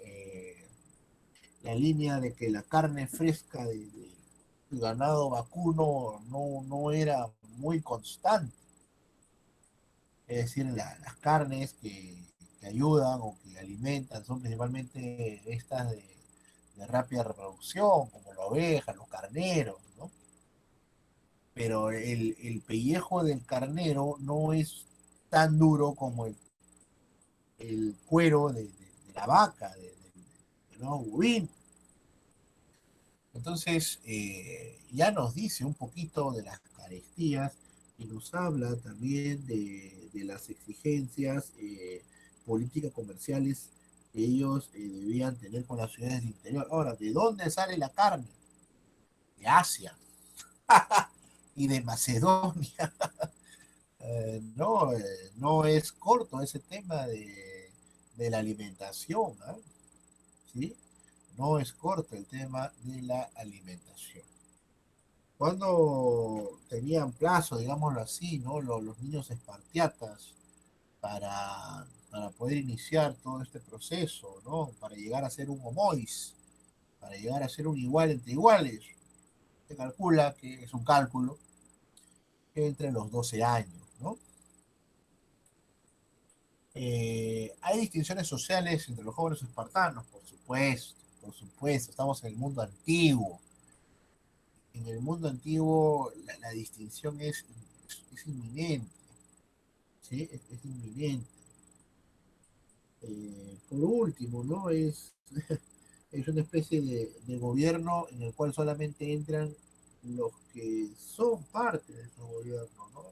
la línea de que la carne fresca del ganado vacuno no era muy constante. Es decir, las carnes que ayudan o que alimentan son principalmente estas de rápida reproducción, como la oveja, los carneros, ¿no? Pero el pellejo del carnero no es tan duro como el cuero de la vaca, del bovino. Entonces, ya nos dice un poquito de las carestías y nos habla también de las exigencias políticas comerciales que ellos debían tener con las ciudades del interior. Ahora, ¿de dónde sale la carne? De Asia y de Macedonia. No es corto ese tema de la alimentación, ¿eh? ¿Sí? No es corto el tema de la alimentación. Cuando tenían plazo, digámoslo así, ¿no? Los niños espartiatas para poder iniciar todo este proceso, ¿no? Para llegar a ser un homois, para llegar a ser un igual entre iguales. Se calcula que es un cálculo que entre los 12 años, ¿no? Hay distinciones sociales entre los jóvenes espartanos, por supuesto, estamos en el mundo antiguo. En el mundo antiguo la distinción es inminente, ¿sí? Es inminente. Por último, ¿no? Es una especie de gobierno en el cual solamente entran los que son parte de su gobierno, ¿no?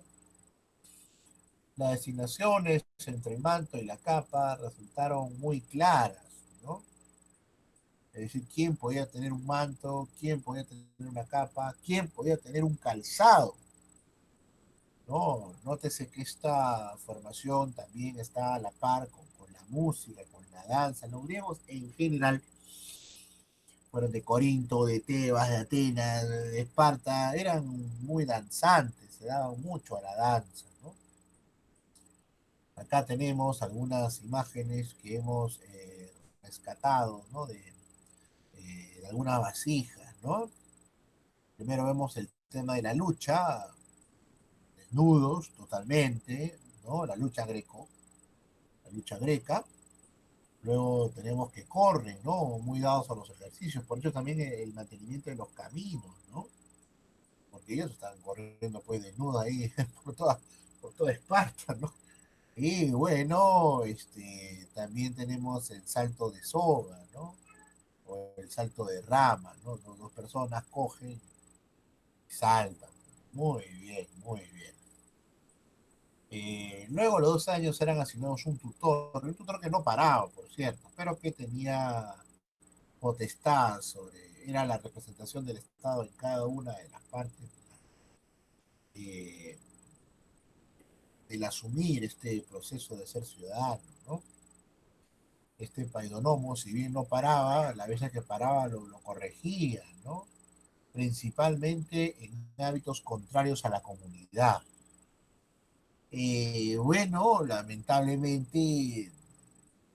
Las designaciones entre el manto y la capa resultaron muy claras, ¿no? Es decir, quién podía tener un manto, quién podía tener una capa, quién podía tener un calzado. No, nótese que esta formación también está a la par con la música, con la danza. Los griegos en general fueron de Corinto, de Tebas, de Atenas, de Esparta, eran muy danzantes, se daban mucho a la danza, ¿no? Acá tenemos algunas imágenes que hemos rescatado, ¿no? De algunas vasijas, ¿no? Primero vemos el tema de la lucha, desnudos totalmente, ¿no? La lucha greca. Luego tenemos que corren, ¿no? Muy dados a los ejercicios, por eso también el mantenimiento de los caminos, ¿no? porque ellos estaban corriendo pues desnudos ahí por toda Esparta, ¿no? Y bueno, también tenemos el salto de soga, ¿no? O el salto de rama, ¿no? Dos personas cogen y saltan. Muy bien, muy bien. Luego los 2 años eran asignados un tutor que no paraba, por cierto, pero que tenía potestad era la representación del Estado en cada una de las partes eh, del asumir este proceso de ser ciudadano, ¿no? Este paidonomo, si bien no paraba, la vez que paraba lo corregía, ¿no? Principalmente en hábitos contrarios a la comunidad. Bueno, lamentablemente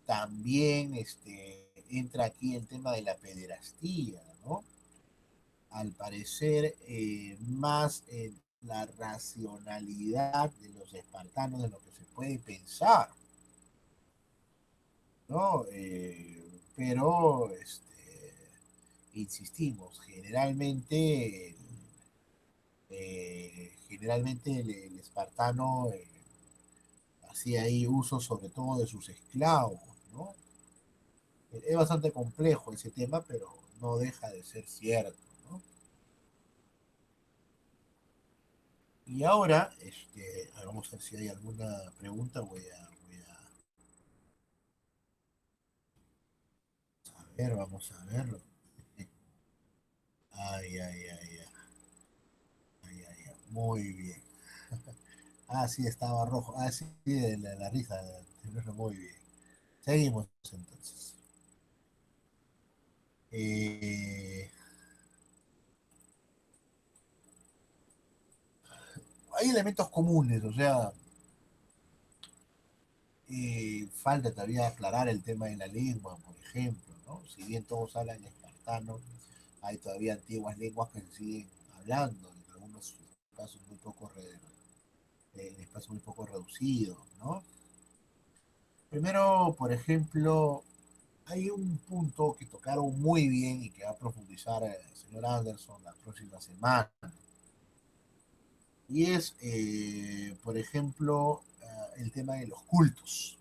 también entra aquí el tema de la pederastía, ¿no? Al parecer, más en la racionalidad de los espartanos de lo que se puede pensar, ¿no? Pero, insistimos, generalmente el espartano hacía ahí uso sobre todo de sus esclavos, ¿no? Es bastante complejo ese tema, pero no deja de ser cierto, ¿no? Y ahora, vamos a ver si hay alguna pregunta, vamos a verlo. Ay, ay, ay, ay, ay, ay, ay, muy bien. Ah, sí, estaba rojo. Ah, sí, de la risa. Muy bien. Seguimos entonces. Eh, Hay elementos comunes, o sea, falta todavía aclarar el tema de la lengua, por ejemplo, ¿no? Si bien todos hablan espartano, hay todavía antiguas lenguas que se siguen hablando, en algunos casos en espacios muy poco reducidos, ¿no? Primero, por ejemplo, hay un punto que tocaron muy bien y que va a profundizar el señor Anderson la próxima semana. Y es, por ejemplo, el tema de los cultos.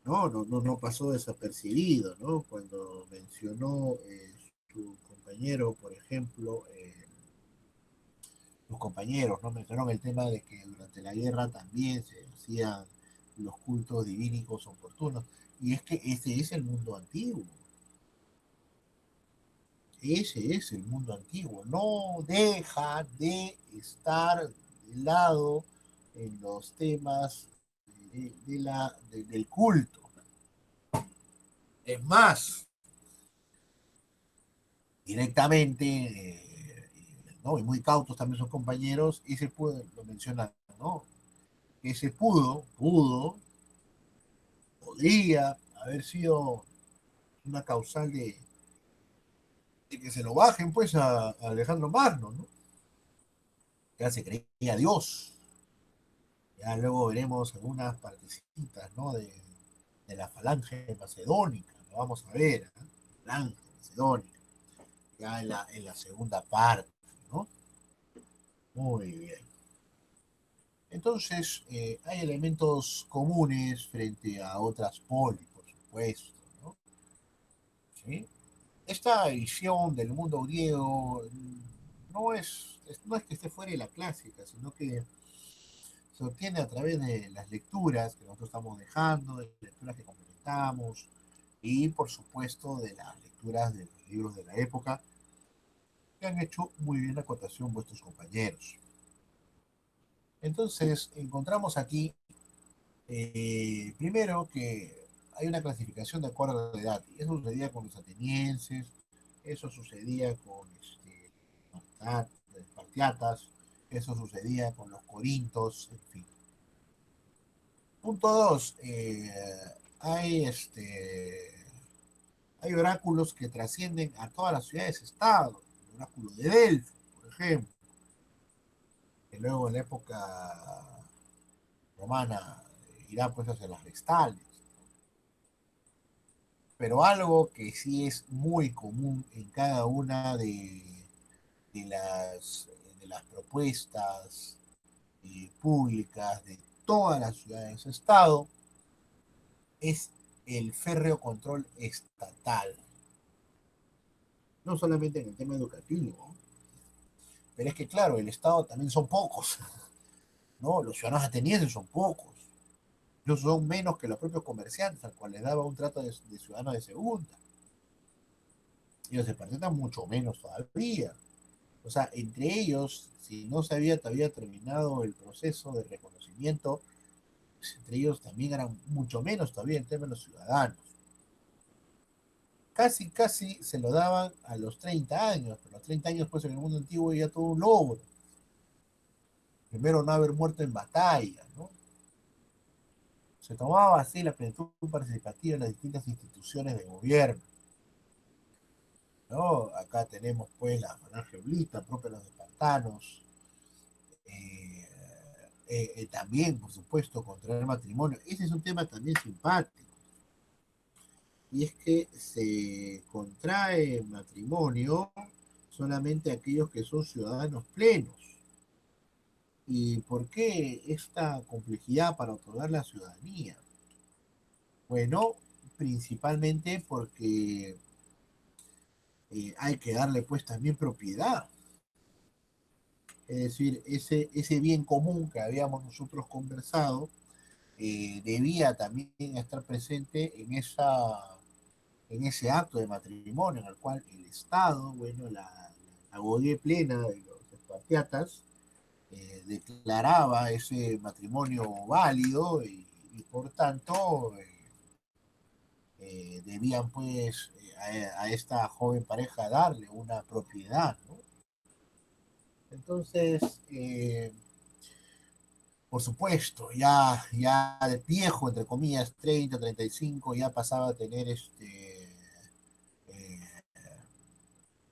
No pasó desapercibido, ¿no? Cuando mencionó su compañero, por ejemplo, los compañeros, ¿no? Mencionaron el tema de que durante la guerra también se hacían los cultos divínicos oportunos. Y es que ese es el mundo antiguo. Ese es el mundo antiguo. No deja de estar de lado en los temas del culto. Es más, directamente, ¿no? Y muy cautos también sus compañeros, y se puede, lo mencionan, ¿no? Que se podría haber sido una causal de que se lo bajen, pues, a Alejandro Magno, ¿no? Ya se creía Dios. Ya luego veremos algunas partecitas, ¿no? De la falange macedónica, lo vamos a ver, ¿eh? Falange macedónica, ya en la segunda parte, ¿no? Muy bien. Entonces, hay elementos comunes frente a otras polis, por supuesto, ¿no? ¿Sí? Esta visión del mundo griego no es que esté fuera de la clásica, sino que se obtiene a través de las lecturas que nosotros estamos dejando, de las lecturas que complementamos y, por supuesto, de las lecturas de los libros de la época que han hecho muy bien la acotación vuestros compañeros. Entonces, encontramos aquí, primero, que hay una clasificación de acuerdo a la edad. Y eso sucedía con los atenienses, eso sucedía con espartiatas, eso sucedía con los corintos, en fin. Punto 2, hay oráculos que trascienden a todas las ciudades-estado. El oráculo de Delfos, por ejemplo, que luego en la época romana irá pues hacia las vestales. Pero algo que sí es muy común en cada una de de las propuestas públicas de todas las ciudades-estado es el férreo control estatal. No solamente en el tema educativo, pero es que claro, el Estado también son pocos, ¿no? Los ciudadanos atenienses son pocos. Ellos son menos que los propios comerciantes, al cual les daba un trato de ciudadanos de segunda. Ellos se presentan mucho menos todavía. O sea, entre ellos, si no se había todavía terminado el proceso de reconocimiento, pues entre ellos también eran mucho menos todavía en términos ciudadanos. Casi se lo daban a los 30 años, pero a los 30 años pues en el mundo antiguo ya todo un logro. Primero no haber muerto en batalla, ¿no? Se tomaba así la plenitud participativa en las distintas instituciones de gobierno, ¿no? Acá tenemos pues la falange oblita propia de los espartanos, también por supuesto contra el matrimonio. Ese es un tema también simpático, y es que se contrae matrimonio solamente aquellos que son ciudadanos plenos. ¿Y por qué esta complejidad para otorgar la ciudadanía? Bueno, principalmente porque hay que darle pues también propiedad. Es decir, ese bien común que habíamos nosotros conversado debía también estar presente en ese acto de matrimonio en el cual el Estado, bueno, la gogué plena de los espartiatas, declaraba ese matrimonio válido y por tanto debían pues a esta joven pareja darle una propiedad, ¿no? Entonces, por supuesto, ya de viejo, entre comillas, 30, 35, ya pasaba a tener eh,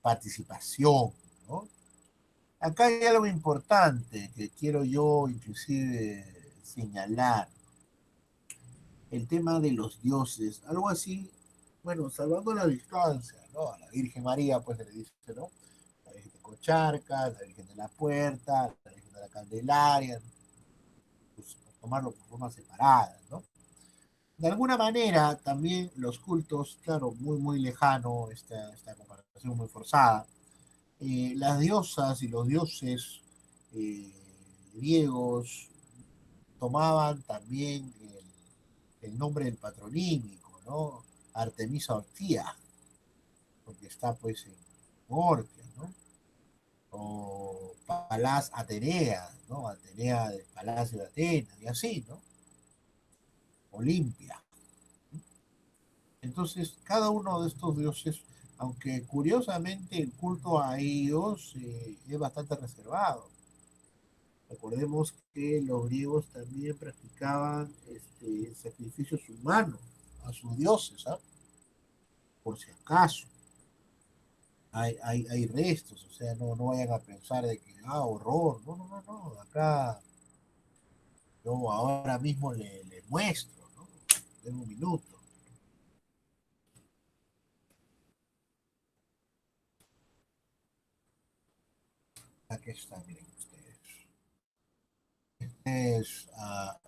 participación, ¿no? Acá hay algo importante que quiero yo inclusive señalar, el tema de los dioses, algo así, bueno, salvando la distancia, ¿no? A la Virgen María, pues se le dice, ¿no? La Virgen de Cocharca, la Virgen de la Puerta, la Virgen de la Candelaria, pues, por tomarlo por formas separadas, ¿no? De alguna manera, también los cultos, claro, muy lejano, esta comparación muy forzada, las diosas y los dioses eh, griegos tomaban también el nombre del patronímico, ¿no? Artemisa Ortía, porque está pues en Ortia, ¿no? O Palas Atenea, ¿no? Atenea del Palacio de Atenas, y así, ¿no? Olimpia. Entonces, cada uno de estos dioses, aunque curiosamente el culto a ellos es bastante reservado. Recordemos que los griegos también practicaban sacrificios humanos a sus dioses, ¿ah? Por si acaso. Hay restos, o sea, no vayan a pensar de que, horror, no, acá yo ahora mismo le muestro, ¿no? En un minuto. Aquí está, miren ustedes.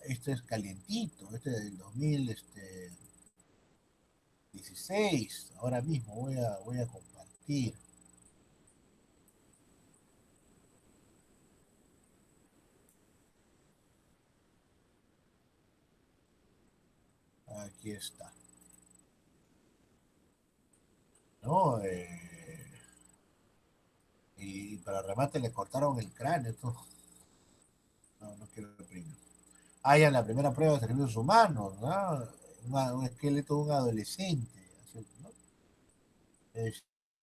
Este es calientito, este es del 2016, ahora mismo voy a compartir. Aquí está. ¿No? Y para remate le cortaron el cráneo. Esto. No quiero oprimir. En la primera prueba de servicios humanos, ¿no? Un esqueleto de un adolescente. ¿No?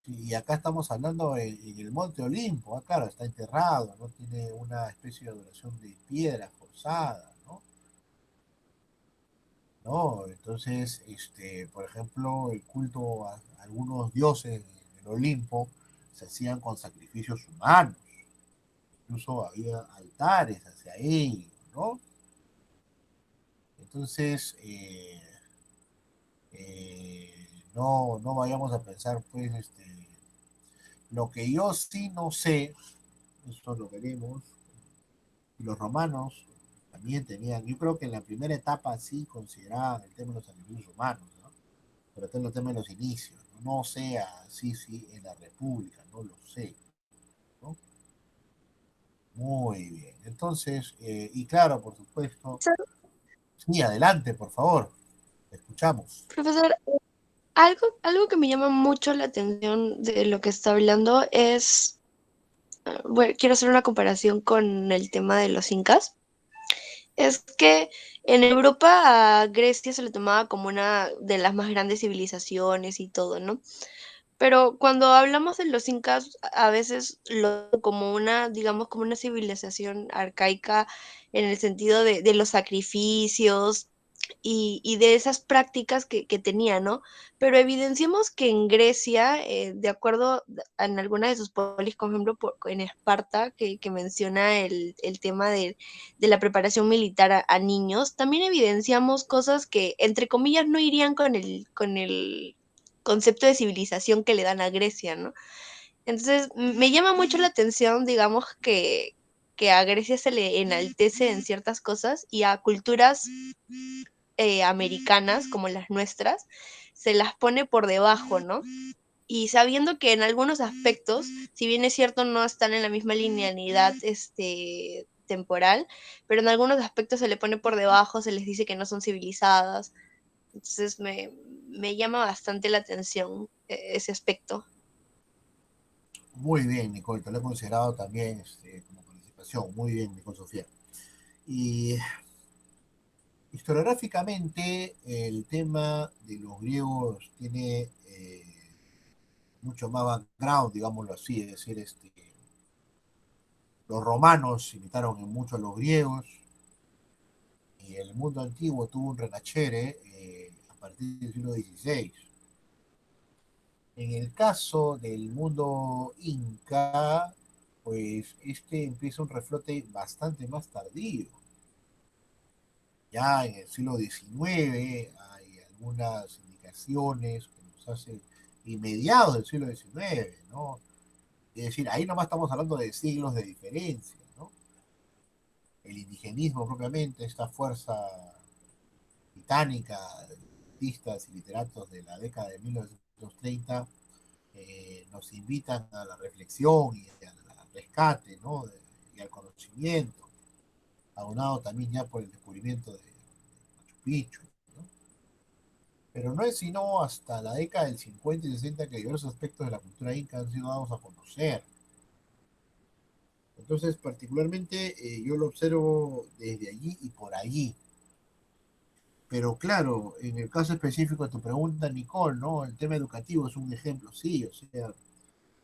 Y acá estamos hablando en el Monte Olimpo. Claro, está enterrado, ¿no? Tiene una especie de adoración de piedra forzada, ¿no? ¿No? Entonces, por ejemplo, el culto a algunos dioses en el Olimpo se hacían con sacrificios humanos. Incluso había altares hacia ellos, ¿no? Entonces, no vayamos a pensar, pues, Lo que yo sí no sé, eso lo veremos, y los romanos también tenían, yo creo que en la primera etapa sí consideraban el tema de los animales humanos, ¿no? Pero este es el tema de los inicios, no, no sé así, sí, en la República, no lo sé, ¿no? Muy bien, entonces, y claro, por supuesto, sí, adelante, por favor, escuchamos. Profesor, algo que me llama mucho la atención de lo que está hablando es, bueno, quiero hacer una comparación con el tema de los incas. Es que en Europa a Grecia se le tomaba como una de las más grandes civilizaciones y todo, ¿no? Pero cuando hablamos de los incas, a veces lo como una, digamos, como una civilización arcaica en el sentido de los sacrificios y de esas prácticas que tenía, ¿no? Pero evidenciamos que en Grecia, de acuerdo en alguna de sus polis, por ejemplo, en Esparta, que menciona el tema de la preparación militar a niños, también evidenciamos cosas que, entre comillas, no irían con el concepto de civilización que le dan a Grecia, ¿no? Entonces, me llama mucho la atención, digamos, que a Grecia se le enaltece en ciertas cosas y a culturas americanas como las nuestras se las pone por debajo, ¿no? Y sabiendo que en algunos aspectos, si bien es cierto, no están en la misma linealidad temporal, pero en algunos aspectos se le pone por debajo, se les dice que no son civilizadas. Entonces me llama bastante la atención ese aspecto. Muy bien, Nicole, te lo he considerado también como participación. Muy bien, Nicole Sofía. Y historiográficamente, el tema de los griegos tiene mucho más background, digámoslo así, es decir, los romanos imitaron en mucho a los griegos y el mundo antiguo tuvo un renacere a partir del siglo XVI. En el caso del mundo inca, pues empieza un reflote bastante más tardío. Ya en el siglo XIX hay algunas indicaciones que nos hacen y mediados del siglo XIX, ¿no? Es decir, ahí nomás estamos hablando de siglos de diferencia, ¿no? El indigenismo propiamente, esta fuerza británica, artistas y literatos de la década de 1930, nos invitan a la reflexión y al rescate, ¿no? Y al conocimiento, aunado también ya por el descubrimiento de Machu Picchu, ¿no? Pero no es sino hasta la década del 50 y 60 que diversos aspectos de la cultura inca han sido dados a conocer. Entonces, particularmente, yo lo observo desde allí y por allí. Pero claro, en el caso específico de tu pregunta, Nicole, ¿no? El tema educativo es un ejemplo, sí, o sea,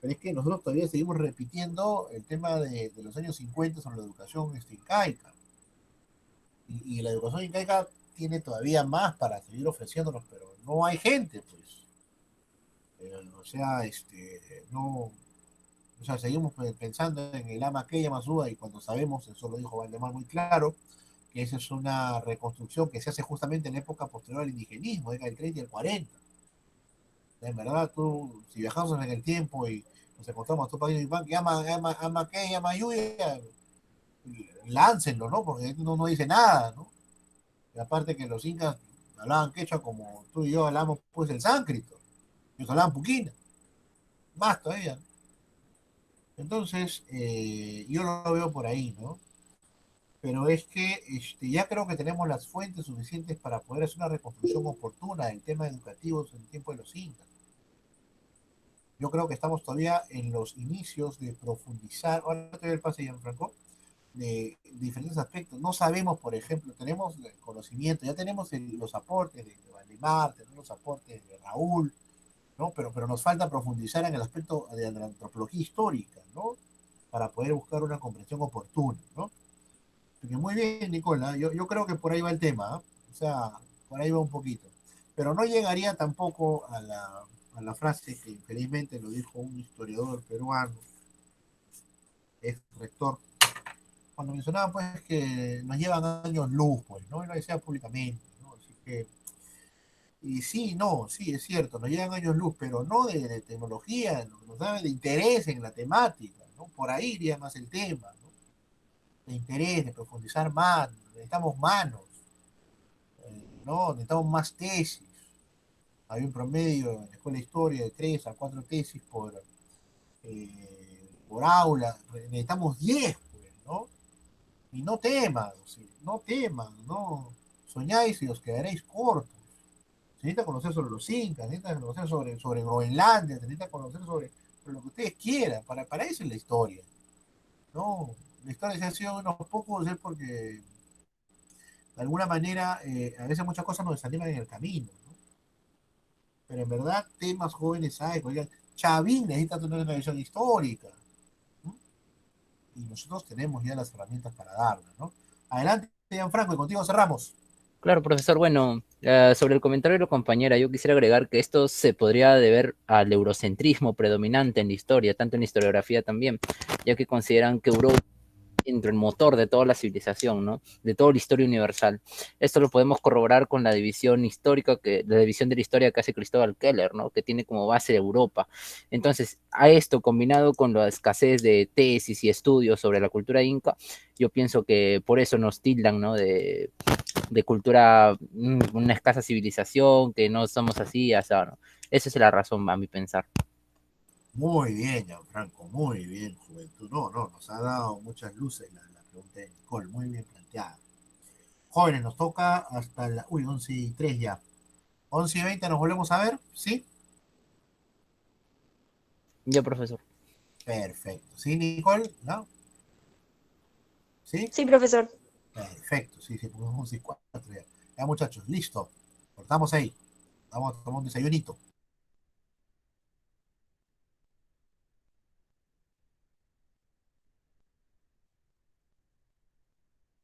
pero es que nosotros todavía seguimos repitiendo el tema de los años 50 sobre la educación incaica. Y la educación incaica tiene todavía más para seguir ofreciéndonos, pero no hay gente, pues. O sea, no, o sea, seguimos pensando en el ama que llama Suba y cuando sabemos, eso lo dijo Valdemar muy claro, que esa es una reconstrucción que se hace justamente en la época posterior al indigenismo, década del 30 y el 40. En verdad, tú, si viajamos en el tiempo y nos encontramos a tu país y ama que llama lluvia, láncenlo, ¿no? Porque no dice nada, ¿no? Y aparte que los incas hablaban quechua como tú y yo hablamos, pues, el sánscrito. Ellos hablaban puquina, más todavía, ¿no? Entonces, yo lo veo por ahí, ¿no? Pero es que ya creo que tenemos las fuentes suficientes para poder hacer una reconstrucción oportuna del tema educativo en el tiempo de los incas. Yo creo que estamos todavía en los inicios de profundizar, ahora te doy el pase, Gianfranco, de diferentes aspectos. No sabemos, por ejemplo, tenemos el conocimiento, ya tenemos los aportes de Valdemar, tenemos los aportes de Raúl, ¿no? Pero nos falta profundizar en el aspecto de la antropología histórica, ¿no? Para poder buscar una comprensión oportuna, ¿no? Porque muy bien, Nicola, yo creo que por ahí va el tema, ¿eh? O sea, por ahí va un poquito. Pero no llegaría tampoco a la frase que infelizmente lo dijo un historiador peruano, ex rector, cuando mencionaba pues que nos llevan años luz, pues, ¿no? Y lo decía públicamente, ¿no? Así que Y sí, no, sí, es cierto, nos llegan años luz, pero no de tecnología, nos da de interés en la temática, ¿no? Por ahí iría más el tema, ¿no? De interés, de profundizar más, necesitamos manos, ¿no? Necesitamos más tesis. Hay un promedio en la escuela de historia de 3 a 4 tesis por aula, necesitamos 10, pues, ¿no? Y no teman, sí, no teman, no soñáis y os quedaréis cortos. Se necesita conocer sobre los incas, se necesita conocer sobre Groenlandia, se necesita conocer sobre lo que ustedes quieran, para eso es la historia, ¿no? La historia se ha sido unos pocos, es porque de alguna manera a veces muchas cosas nos desaniman en el camino, ¿no? Pero en verdad temas jóvenes hay, oigan, Chavín necesita tener una visión histórica, ¿no? Y nosotros tenemos ya las herramientas para darla, ¿no? Adelante, Gianfranco, y contigo cerramos. Claro, profesor. Bueno, sobre el comentario de la compañera, yo quisiera agregar que esto se podría deber al eurocentrismo predominante en la historia, tanto en la historiografía también, ya que consideran que Europa entre el motor de toda la civilización, ¿no? De toda la historia universal. Esto lo podemos corroborar con la división histórica, la división de la historia que hace Cristóbal Keller, ¿no? Que tiene como base Europa. Entonces, a esto combinado con la escasez de tesis y estudios sobre la cultura inca, yo pienso que por eso nos tildan, ¿no? De cultura, una escasa civilización, que no somos así, o sea, ¿no? Esa es la razón, a mi pensar. Muy bien, Gianfranco, muy bien, juventud. No, nos ha dado muchas luces la pregunta de Nicole, muy bien planteada. Jóvenes, nos toca hasta 11:03 ya. 11:20 nos volvemos a ver, ¿sí? Ya, profesor. Perfecto. ¿Sí, Nicole? ¿No? ¿Sí? Sí, profesor. Perfecto, sí, porque 11:04 ya. Ya, muchachos, listo. Cortamos ahí. Vamos a tomar un desayunito.